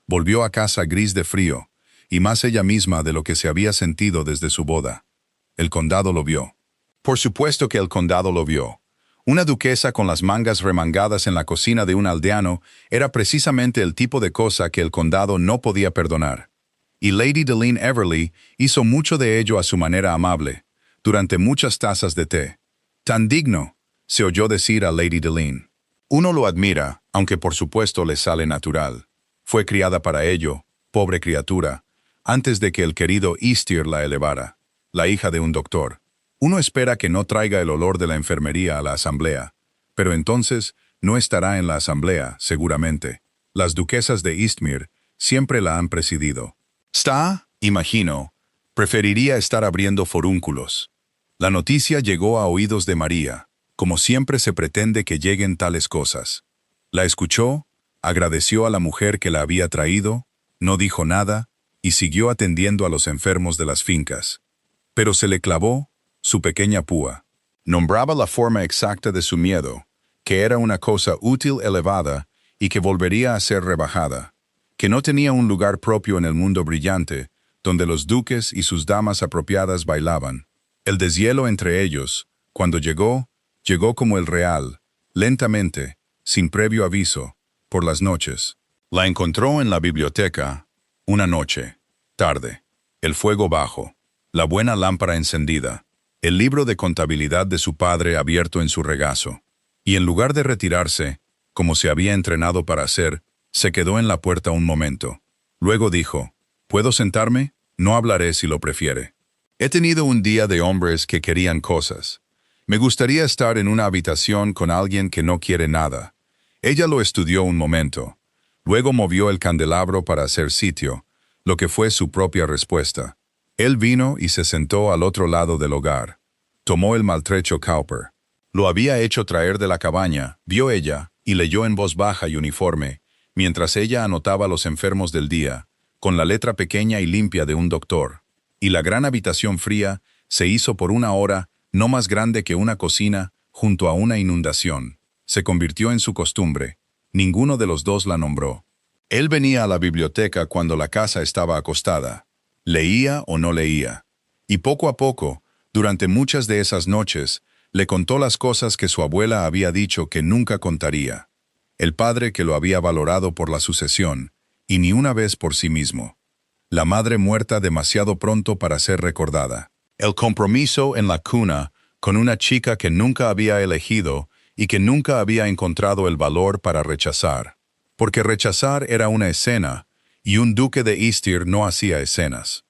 Volvió a casa gris de frío, y más ella misma de lo que se había sentido desde su boda. El condado lo vio. Por supuesto que el condado lo vio. Una duquesa con las mangas remangadas en la cocina de un aldeano era precisamente el tipo de cosa que el condado no podía perdonar. Y Lady Delene Everly hizo mucho de ello a su manera amable, durante muchas tazas de té. «Tan digno», se oyó decir a Lady Delene. Uno lo admira, aunque por supuesto le sale natural. Fue criada para ello, pobre criatura, antes de que el querido Eastier la elevara, la hija de un doctor. Uno espera que no traiga el olor de la enfermería a la asamblea, pero entonces no estará en la asamblea, seguramente. Las duquesas de Eastmere siempre la han presidido. Imagino, preferiría estar abriendo forúnculos. La noticia llegó a oídos de María, como siempre se pretende que lleguen tales cosas. La escuchó, agradeció a la mujer que la había traído, no dijo nada y siguió atendiendo a los enfermos de las fincas. Pero se le clavó su pequeña púa. Nombraba la forma exacta de su miedo, que era una cosa útil elevada y que volvería a ser rebajada, que no tenía un lugar propio en el mundo brillante, donde los duques y sus damas apropiadas bailaban. El deshielo entre ellos, cuando llegó como el real, lentamente, sin previo aviso, por las noches. La encontró en la biblioteca, una noche, tarde, el fuego bajo, la buena lámpara encendida, el libro de contabilidad de su padre abierto en su regazo, y en lugar de retirarse, como se había entrenado para hacer, se quedó en la puerta un momento. Luego dijo, «¿Puedo sentarme? No hablaré si lo prefiere. He tenido un día de hombres que querían cosas. Me gustaría estar en una habitación con alguien que no quiere nada». Ella lo estudió un momento. Luego movió el candelabro para hacer sitio, lo que fue su propia respuesta. Él vino y se sentó al otro lado del hogar. Tomó el maltrecho Cowper. Lo había hecho traer de la cabaña, vio ella, y leyó en voz baja y uniforme, mientras ella anotaba los enfermos del día, con la letra pequeña y limpia de un doctor. Y la gran habitación fría se hizo por una hora no más grande que una cocina junto a una inundación. Se convirtió en su costumbre. Ninguno de los dos la nombró. Él venía a la biblioteca cuando la casa estaba acostada. Leía o no leía. Y poco a poco, durante muchas de esas noches, le contó las cosas que su abuela había dicho que nunca contaría. El padre que lo había valorado por la sucesión, y ni una vez por sí mismo. La madre muerta demasiado pronto para ser recordada. El compromiso en la cuna con una chica que nunca había elegido y que nunca había encontrado el valor para rechazar. Porque rechazar era una escena, y un duque de Eastir no hacía escenas.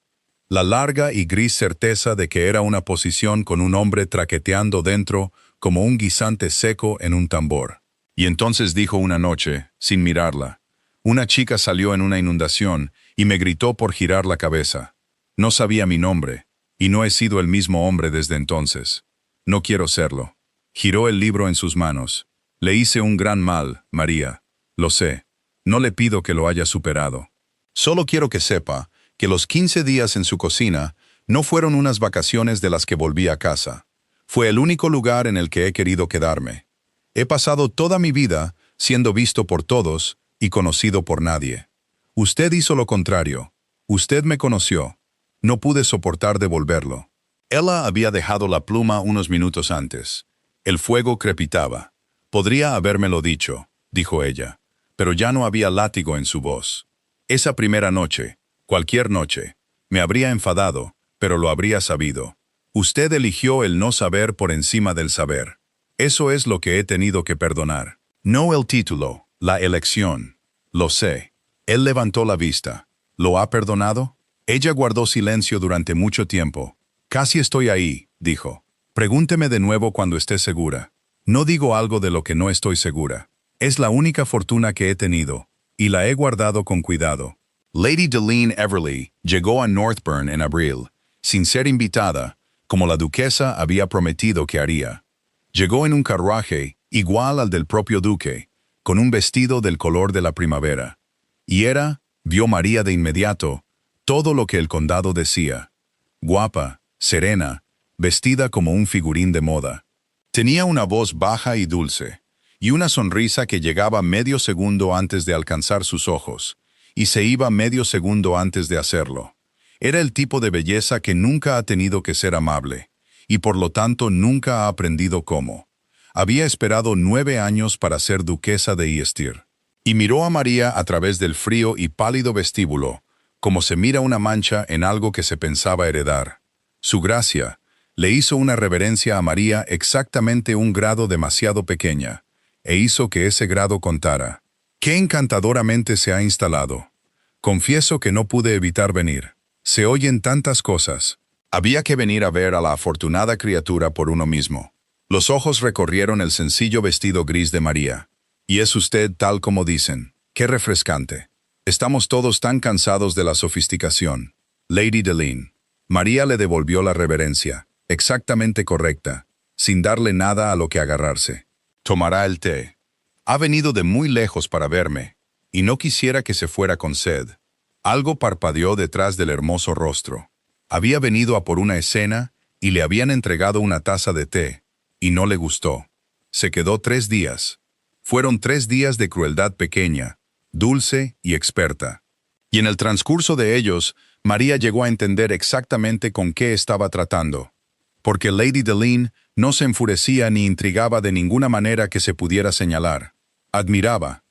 La larga y gris certeza de que era una posición con un hombre traqueteando dentro como un guisante seco en un tambor. Y entonces dijo una noche, sin mirarla, una chica salió en una inundación y me gritó por girar la cabeza. No sabía mi nombre, y no he sido el mismo hombre desde entonces. No quiero serlo. Giró el libro en sus manos. Le hice un gran mal, María. Lo sé. No le pido que lo haya superado. Solo quiero que sepa que los 15 días en su cocina no fueron unas vacaciones de las que volví a casa. Fue el único lugar en el que he querido quedarme. He pasado toda mi vida siendo visto por todos y conocido por nadie. Usted hizo lo contrario. Usted me conoció. No pude soportar devolverlo. Ella había dejado la pluma unos minutos antes. El fuego crepitaba. Podría habérmelo dicho, dijo ella, pero ya no había látigo en su voz. Esa primera noche, cualquier noche, me habría enfadado, pero lo habría sabido. Usted eligió el no saber por encima del saber. Eso es lo que he tenido que perdonar. No el título, la elección. Lo sé. Él levantó la vista. ¿Lo ha perdonado? Ella guardó silencio durante mucho tiempo. Casi estoy ahí, dijo. Pregúnteme de nuevo cuando esté segura. No digo algo de lo que no estoy segura. Es la única fortuna que he tenido, y la he guardado con cuidado. Lady Deline Everley llegó a Northbourne en abril, sin ser invitada, como la duquesa había prometido que haría. Llegó en un carruaje igual al del propio duque, con un vestido del color de la primavera. Y vio María de inmediato, todo lo que el condado decía. Guapa, serena, vestida como un figurín de moda. Tenía una voz baja y dulce, y una sonrisa que llegaba medio segundo antes de alcanzar sus ojos, y se iba medio segundo antes de hacerlo. Era el tipo de belleza que nunca ha tenido que ser amable, y por lo tanto nunca ha aprendido cómo. Había esperado 9 años para ser duquesa de Eastir. Y miró a María a través del frío y pálido vestíbulo, como se mira una mancha en algo que se pensaba heredar. Su gracia le hizo una reverencia a María exactamente un grado demasiado pequeña, e hizo que ese grado contara. ¡Qué encantadoramente se ha instalado! Confieso que no pude evitar venir. Se oyen tantas cosas. Había que venir a ver a la afortunada criatura por uno mismo. Los ojos recorrieron el sencillo vestido gris de María. Y es usted tal como dicen. ¡Qué refrescante! Estamos todos tan cansados de la sofisticación. Lady Deline. María le devolvió la reverencia, exactamente correcta, sin darle nada a lo que agarrarse. Tomará el té. Ha venido de muy lejos para verme, y no quisiera que se fuera con sed. Algo parpadeó detrás del hermoso rostro. Había venido a por una escena y le habían entregado una taza de té, y no le gustó. Se quedó 3 días. Fueron 3 días de crueldad pequeña, dulce y experta. Y en el transcurso de ellos, María llegó a entender exactamente con qué estaba tratando. Porque Lady Deline no se enfurecía ni intrigaba de ninguna manera que se pudiera señalar. Admiraba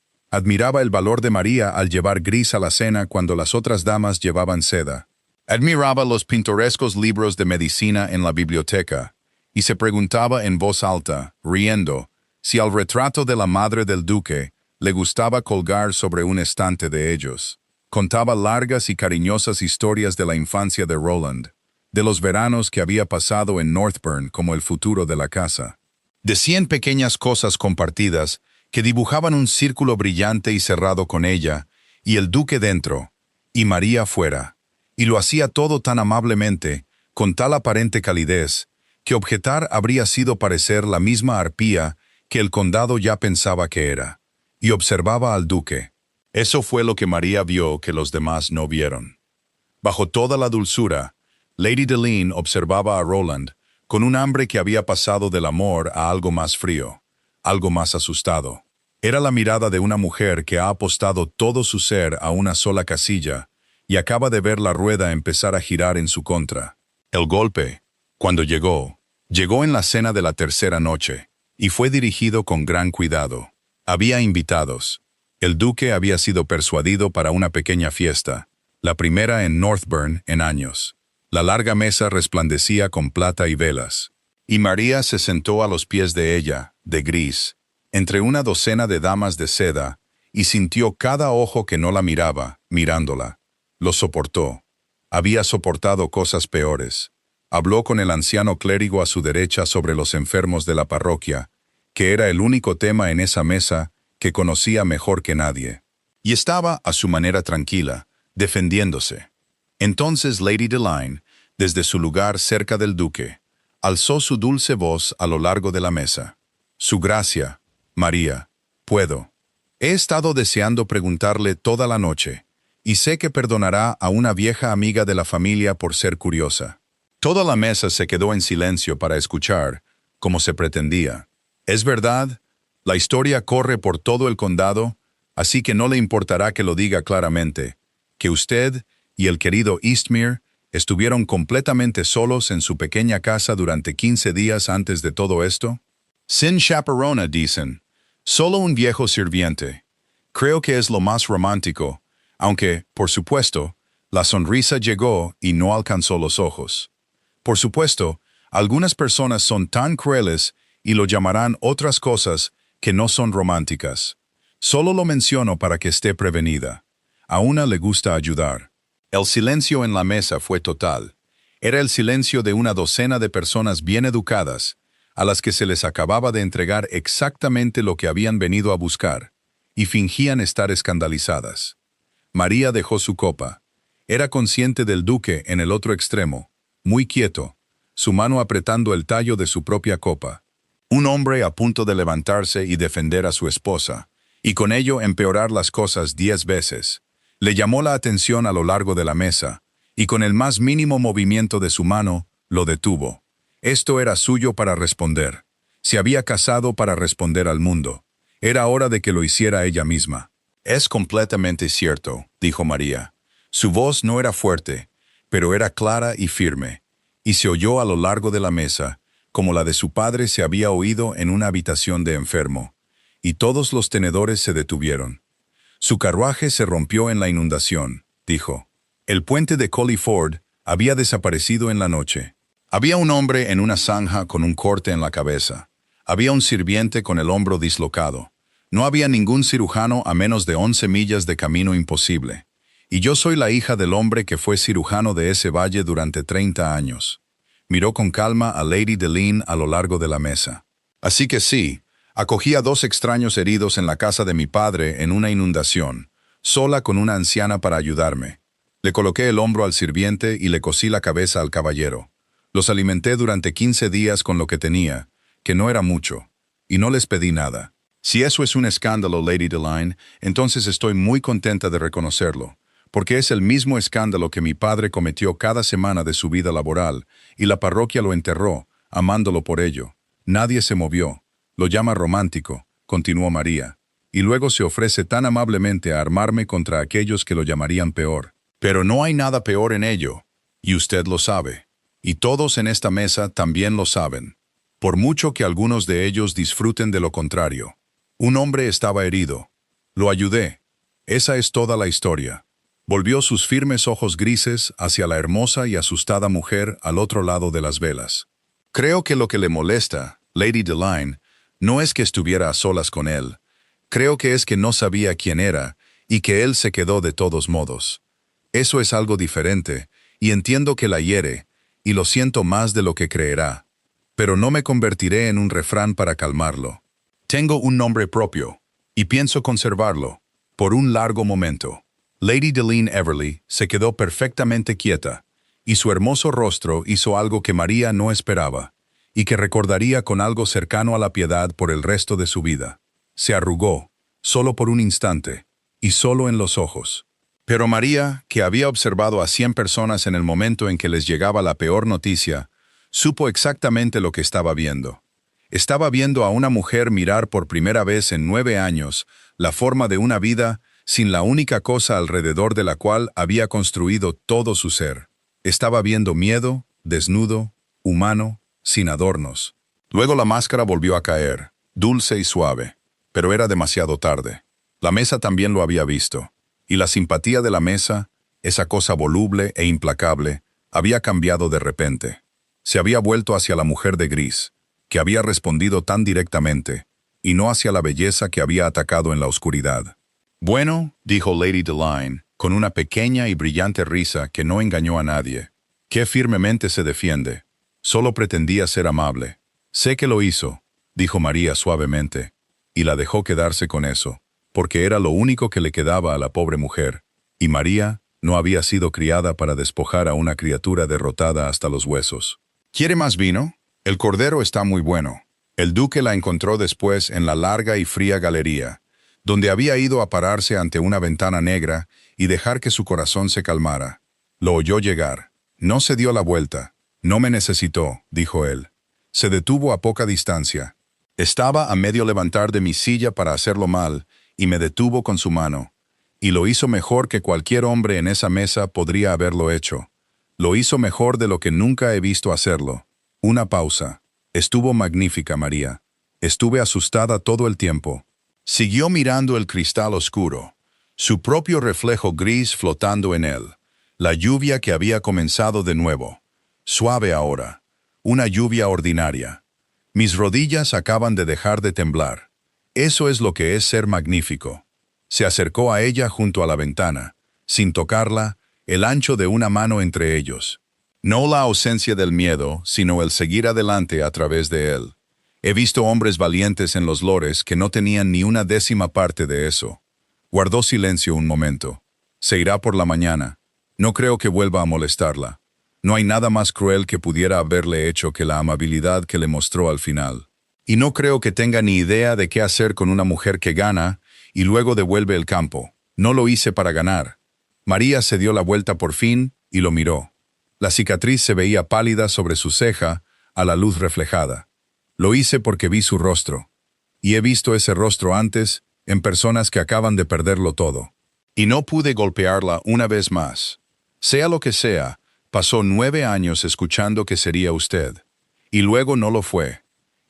el valor de María al llevar gris a la cena cuando las otras damas llevaban seda. Admiraba los pintorescos libros de medicina en la biblioteca, y se preguntaba en voz alta, riendo, si al retrato de la madre del duque le gustaba colgar sobre un estante de ellos. Contaba largas y cariñosas historias de la infancia de Roland, de los veranos que había pasado en Northbourne como el futuro de la casa. De 100 pequeñas cosas compartidas que dibujaban un círculo brillante y cerrado con ella, y el duque dentro, y María fuera, y lo hacía todo tan amablemente, con tal aparente calidez, que objetar habría sido parecer la misma arpía que el condado ya pensaba que era, y observaba al duque. Eso fue lo que María vio que los demás no vieron. Bajo toda la dulzura, Lady Delene observaba a Roland con un hambre que había pasado del amor a algo más frío, algo más asustado. Era la mirada de una mujer que ha apostado todo su ser a una sola casilla y acaba de ver la rueda empezar a girar en su contra. El golpe, cuando llegó en la cena de la tercera noche, y fue dirigido con gran cuidado. Había invitados. El duque había sido persuadido para una pequeña fiesta, la primera en Northbourne en años. La larga mesa resplandecía con plata y velas, y María se sentó a los pies de ella, de gris, entre una docena de damas de seda, y sintió cada ojo que no la miraba, mirándola. Lo soportó. Había soportado cosas peores. Habló con el anciano clérigo a su derecha sobre los enfermos de la parroquia, que era el único tema en esa mesa que conocía mejor que nadie. Y estaba, a su manera tranquila, defendiéndose. Entonces Lady Delene, desde su lugar cerca del duque, alzó su dulce voz a lo largo de la mesa. Su gracia, María, puedo. He estado deseando preguntarle toda la noche, y sé que perdonará a una vieja amiga de la familia por ser curiosa. Toda la mesa se quedó en silencio para escuchar, como se pretendía. Es verdad, la historia corre por todo el condado, así que no le importará que lo diga claramente, que usted y el querido Eastmere estuvieron completamente solos en su pequeña casa durante 15 días antes de todo esto. Sin chaperona, dicen. Solo un viejo sirviente. Creo que es lo más romántico, aunque, por supuesto, la sonrisa llegó y no alcanzó los ojos. Por supuesto, algunas personas son tan crueles y lo llamarán otras cosas que no son románticas. Solo lo menciono para que esté prevenida. A una le gusta ayudar. El silencio en la mesa fue total. Era el silencio de una docena de personas bien educadas, a las que se les acababa de entregar exactamente lo que habían venido a buscar, y fingían estar escandalizadas. María dejó su copa. Era consciente del duque en el otro extremo, muy quieto, su mano apretando el tallo de su propia copa. Un hombre a punto de levantarse y defender a su esposa, y con ello empeorar las cosas 10 veces. Le llamó la atención a lo largo de la mesa, y con el más mínimo movimiento de su mano, lo detuvo. Esto era suyo para responder. Se había casado para responder al mundo. Era hora de que lo hiciera ella misma. Es completamente cierto, dijo María. Su voz no era fuerte, pero era clara y firme, y se oyó a lo largo de la mesa, como la de su padre se había oído en una habitación de enfermo, y todos los tenedores se detuvieron. Su carruaje se rompió en la inundación, dijo. El puente de Collie Ford había desaparecido en la noche. Había un hombre en una zanja con un corte en la cabeza. Había un sirviente con el hombro dislocado. No había ningún cirujano a menos de 11 millas de camino imposible. Y yo soy la hija del hombre que fue cirujano de ese valle durante 30 años. Miró con calma a Lady Delene a lo largo de la mesa. Así que sí, acogí a 2 extraños heridos en la casa de mi padre en una inundación, sola con una anciana para ayudarme. Le coloqué el hombro al sirviente y le cosí la cabeza al caballero. Los alimenté durante 15 días con lo que tenía, que no era mucho, y no les pedí nada. Si eso es un escándalo, Lady Delene, entonces estoy muy contenta de reconocerlo, porque es el mismo escándalo que mi padre cometió cada semana de su vida laboral, y la parroquia lo enterró, amándolo por ello. Nadie se movió. Lo llama romántico, continuó María, y luego se ofrece tan amablemente a armarme contra aquellos que lo llamarían peor. Pero no hay nada peor en ello, y usted lo sabe. Y todos en esta mesa también lo saben, por mucho que algunos de ellos disfruten de lo contrario. Un hombre estaba herido. Lo ayudé. Esa es toda la historia. Volvió sus firmes ojos grises hacia la hermosa y asustada mujer al otro lado de las velas. Creo que lo que le molesta, Lady Delene, no es que estuviera a solas con él. Creo que es que no sabía quién era y que él se quedó de todos modos. Eso es algo diferente, y entiendo que la hiere, y lo siento más de lo que creerá. Pero no me convertiré en un refrán para calmarlo. Tengo un nombre propio, y pienso conservarlo, por un largo momento. Lady Delene Everly se quedó perfectamente quieta, y su hermoso rostro hizo algo que María no esperaba, y que recordaría con algo cercano a la piedad por el resto de su vida. Se arrugó, solo por un instante, y solo en los ojos. Pero María, que había observado a 100 personas en el momento en que les llegaba la peor noticia, supo exactamente lo que estaba viendo. Estaba viendo a una mujer mirar por primera vez en 9 años la forma de una vida sin la única cosa alrededor de la cual había construido todo su ser. Estaba viendo miedo, desnudo, humano, sin adornos. Luego la máscara volvió a caer, dulce y suave, pero era demasiado tarde. La mesa también lo había visto, y la simpatía de la mesa, esa cosa voluble e implacable, había cambiado de repente. Se había vuelto hacia la mujer de gris, que había respondido tan directamente, y no hacia la belleza que había atacado en la oscuridad. «Bueno», dijo Lady Deline, con una pequeña y brillante risa que no engañó a nadie. «Qué firmemente se defiende. Solo pretendía ser amable». «Sé que lo hizo», dijo María suavemente, y la dejó quedarse con eso, porque era lo único que le quedaba a la pobre mujer, y María no había sido criada para despojar a una criatura derrotada hasta los huesos. «¿Quiere más vino? El cordero está muy bueno». El duque la encontró después en la larga y fría galería, donde había ido a pararse ante una ventana negra y dejar que su corazón se calmara. Lo oyó llegar. No se dio la vuelta. «No me necesitó», dijo él. Se detuvo a poca distancia. Estaba a medio levantar de mi silla para hacerlo mal, y me detuvo con su mano. Y lo hizo mejor que cualquier hombre en esa mesa podría haberlo hecho. Lo hizo mejor de lo que nunca he visto hacerlo. Una pausa. Estuvo magnífica, María. Estuve asustada todo el tiempo. Siguió mirando el cristal oscuro, su propio reflejo gris flotando en él, la lluvia que había comenzado de nuevo, suave ahora, una lluvia ordinaria. Mis rodillas acaban de dejar de temblar. Eso es lo que es ser magnífico. Se acercó a ella junto a la ventana, sin tocarla, el ancho de una mano entre ellos. No la ausencia del miedo, sino el seguir adelante a través de él. He visto hombres valientes en los lores que no tenían ni una décima parte de eso. Guardó silencio un momento. Se irá por la mañana. No creo que vuelva a molestarla. No hay nada más cruel que pudiera haberle hecho que la amabilidad que le mostró al final. Y no creo que tenga ni idea de qué hacer con una mujer que gana y luego devuelve el campo. No lo hice para ganar. María se dio la vuelta por fin y lo miró. La cicatriz se veía pálida sobre su ceja a la luz reflejada. Lo hice porque vi su rostro. Y he visto ese rostro antes en personas que acaban de perderlo todo. Y no pude golpearla una vez más. Sea lo que sea, pasó 9 años escuchando que sería usted. Y luego no lo fue.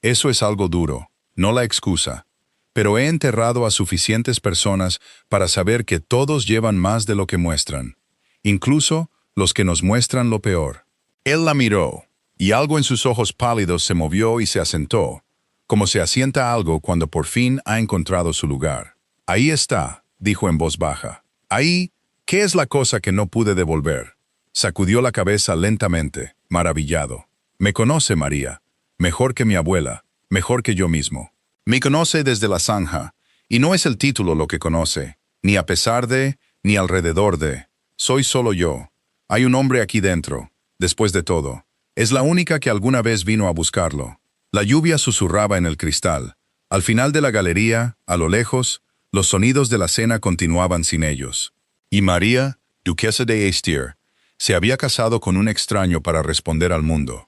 Eso es algo duro, no la excusa. Pero he enterrado a suficientes personas para saber que todos llevan más de lo que muestran. Incluso los que nos muestran lo peor. Él la miró, y algo en sus ojos pálidos se movió y se asentó, como se asienta algo cuando por fin ha encontrado su lugar. «Ahí está», dijo en voz baja. «Ahí, ¿qué es la cosa que no pude devolver?» Sacudió la cabeza lentamente, maravillado. «Me conoce, María, mejor que mi abuela, mejor que yo mismo. Me conoce desde la zanja, y no es el título lo que conoce, ni a pesar de, ni alrededor de. Soy solo yo. Hay un hombre aquí dentro, después de todo. Es la única que alguna vez vino a buscarlo». La lluvia susurraba en el cristal. Al final de la galería, a lo lejos, los sonidos de la cena continuaban sin ellos. Y María, duquesa de Estier, se había casado con un extraño para responder al mundo.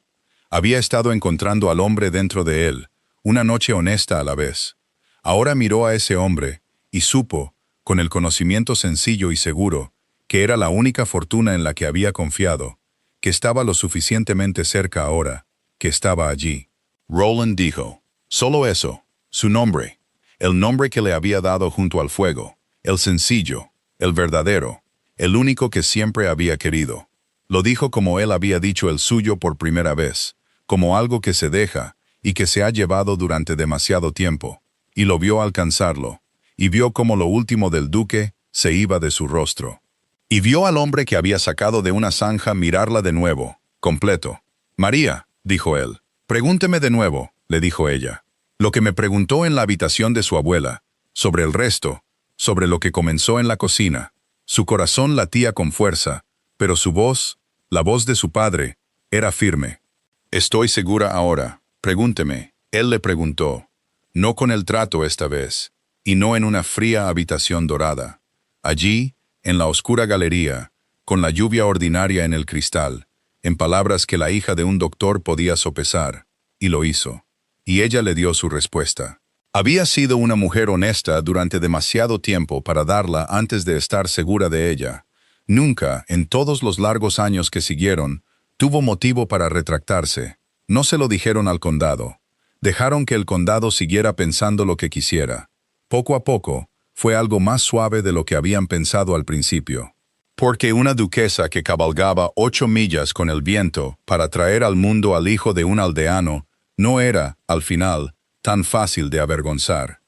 Había estado encontrando al hombre dentro de él, una noche honesta a la vez. Ahora miró a ese hombre, y supo, con el conocimiento sencillo y seguro, que era la única fortuna en la que había confiado, que estaba lo suficientemente cerca ahora, que estaba allí. Roland dijo, «Solo eso, su nombre, el nombre que le había dado junto al fuego, el sencillo, el verdadero, el único que siempre había querido». Lo dijo como él había dicho el suyo por primera vez, como algo que se deja y que se ha llevado durante demasiado tiempo, y lo vio alcanzarlo, y vio como lo último del duque se iba de su rostro. Y vio al hombre que había sacado de una zanja mirarla de nuevo, completo. «María», dijo él. «Pregúnteme de nuevo», le dijo ella. Lo que me preguntó en la habitación de su abuela, sobre el resto, sobre lo que comenzó en la cocina. Su corazón latía con fuerza, pero su voz, la voz de su padre, era firme. «Estoy segura ahora», Pregúnteme. Él le preguntó. No con el trato esta vez, y no en una fría habitación dorada. Allí, en la oscura galería, con la lluvia ordinaria en el cristal, en palabras que la hija de un doctor podía sopesar, y lo hizo. Y ella le dio su respuesta. Había sido una mujer honesta durante demasiado tiempo para darla antes de estar segura de ella. Nunca, en todos los largos años que siguieron, tuvo motivo para retractarse. No se lo dijeron al condado. Dejaron que el condado siguiera pensando lo que quisiera. Poco a poco, fue algo más suave de lo que habían pensado al principio. Porque una duquesa que cabalgaba 8 millas con el viento para traer al mundo al hijo de un aldeano, no era, al final, tan fácil de avergonzar.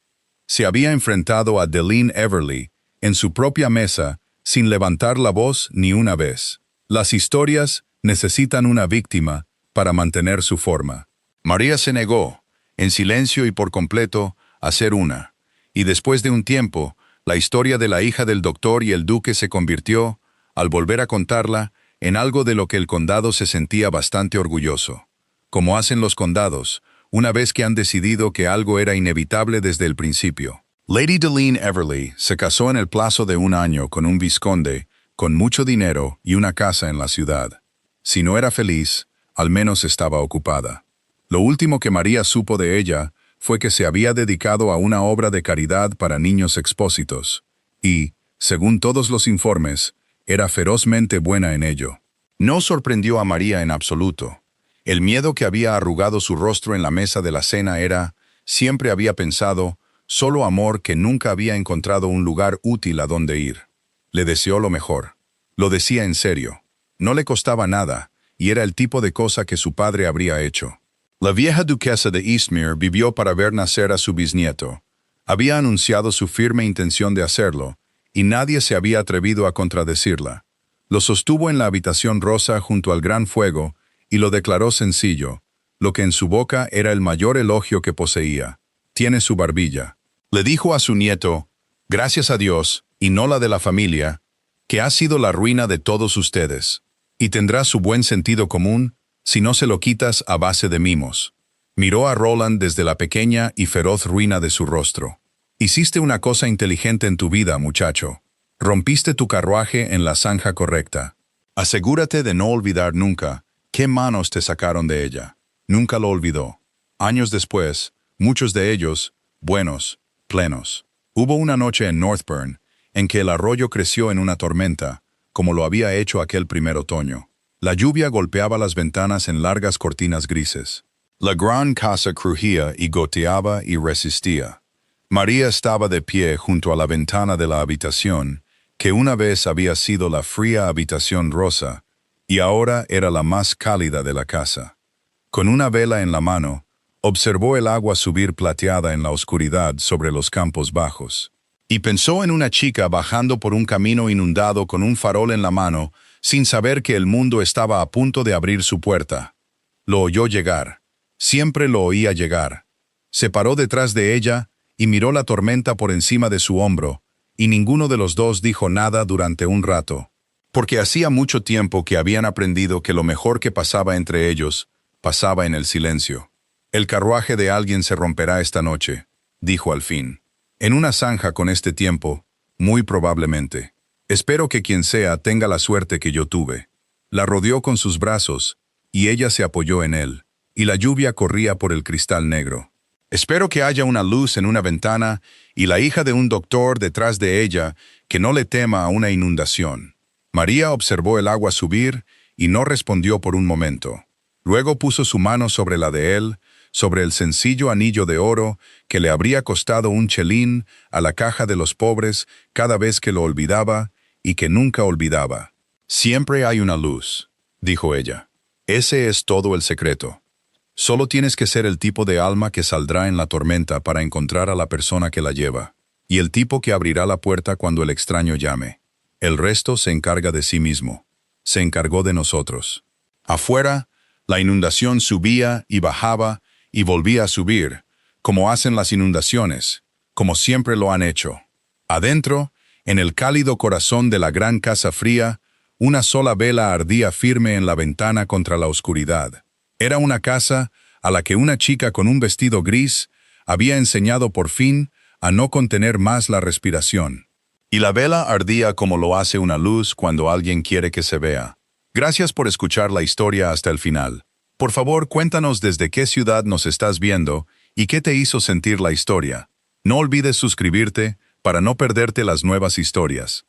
Se había enfrentado a Deline Everly, en su propia mesa, sin levantar la voz ni una vez. Las historias necesitan una víctima para mantener su forma. María se negó, en silencio y por completo, a ser una. Y después de un tiempo, la historia de la hija del doctor y el duque se convirtió, al volver a contarla, en algo de lo que el condado se sentía bastante orgulloso. Como hacen los condados, una vez que han decidido que algo era inevitable desde el principio. Lady Deline Everly se casó en el plazo de 1 año con un vizconde, con mucho dinero y una casa en la ciudad. Si no era feliz, al menos estaba ocupada. Lo último que María supo de ella fue que se había dedicado a una obra de caridad para niños expósitos, y, según todos los informes, era ferozmente buena en ello. No sorprendió a María en absoluto. El miedo que había arrugado su rostro en la mesa de la cena era, siempre había pensado, solo amor que nunca había encontrado un lugar útil a donde ir. Le deseó lo mejor. Lo decía en serio. No le costaba nada, y era el tipo de cosa que su padre habría hecho. La vieja duquesa de Eastmere vivió para ver nacer a su bisnieto. Había anunciado su firme intención de hacerlo, y nadie se había atrevido a contradecirla. Lo sostuvo en la habitación rosa junto al gran fuego, y lo declaró sencillo, lo que en su boca era el mayor elogio que poseía. Tiene su barbilla. Le dijo a su nieto, gracias a Dios, y no la de la familia, que ha sido la ruina de todos ustedes, y tendrá su buen sentido común, si no se lo quitas a base de mimos. Miró a Roland desde la pequeña y feroz ruina de su rostro. Hiciste una cosa inteligente en tu vida, muchacho. Rompiste tu carruaje en la zanja correcta. Asegúrate de no olvidar nunca qué manos te sacaron de ella. Nunca lo olvidó. Años después, muchos de ellos, buenos, plenos. Hubo una noche en Northburn en que el arroyo creció en una tormenta, como lo había hecho aquel primer otoño. La lluvia golpeaba las ventanas en largas cortinas grises. La gran casa crujía y goteaba y resistía. María estaba de pie junto a la ventana de la habitación, que una vez había sido la fría habitación rosa, y ahora era la más cálida de la casa. Con una vela en la mano, observó el agua subir plateada en la oscuridad sobre los campos bajos. Y pensó en una chica bajando por un camino inundado con un farol en la mano, sin saber que el mundo estaba a punto de abrir su puerta. Lo oyó llegar. Siempre lo oía llegar. Se paró detrás de ella y miró la tormenta por encima de su hombro, y ninguno de los dos dijo nada durante un rato, porque hacía mucho tiempo que habían aprendido que lo mejor que pasaba entre ellos pasaba en el silencio. El carruaje de alguien se romperá esta noche, dijo al fin. En una zanja con este tiempo, muy probablemente. Espero que quien sea tenga la suerte que yo tuve. La rodeó con sus brazos, y ella se apoyó en él, y la lluvia corría por el cristal negro. Espero que haya una luz en una ventana, y la hija de un doctor detrás de ella, que no le tema a una inundación. María observó el agua subir, y no respondió por un momento. Luego puso su mano sobre la de él, sobre el sencillo anillo de oro que le habría costado un chelín a la caja de los pobres cada vez que lo olvidaba, y que nunca olvidaba. Siempre hay una luz, dijo ella. Ese es todo el secreto. Solo tienes que ser el tipo de alma que saldrá en la tormenta para encontrar a la persona que la lleva, y el tipo que abrirá la puerta cuando el extraño llame. El resto se encarga de sí mismo. Se encargó de nosotros. Afuera, la inundación subía y bajaba y volvía a subir, como hacen las inundaciones, como siempre lo han hecho. Adentro, en el cálido corazón de la gran casa fría, una sola vela ardía firme en la ventana contra la oscuridad. Era una casa a la que una chica con un vestido gris había enseñado por fin a no contener más la respiración. Y la vela ardía como lo hace una luz cuando alguien quiere que se vea. Gracias por escuchar la historia hasta el final. Por favor, cuéntanos desde qué ciudad nos estás viendo y qué te hizo sentir la historia. No olvides suscribirte para no perderte las nuevas historias.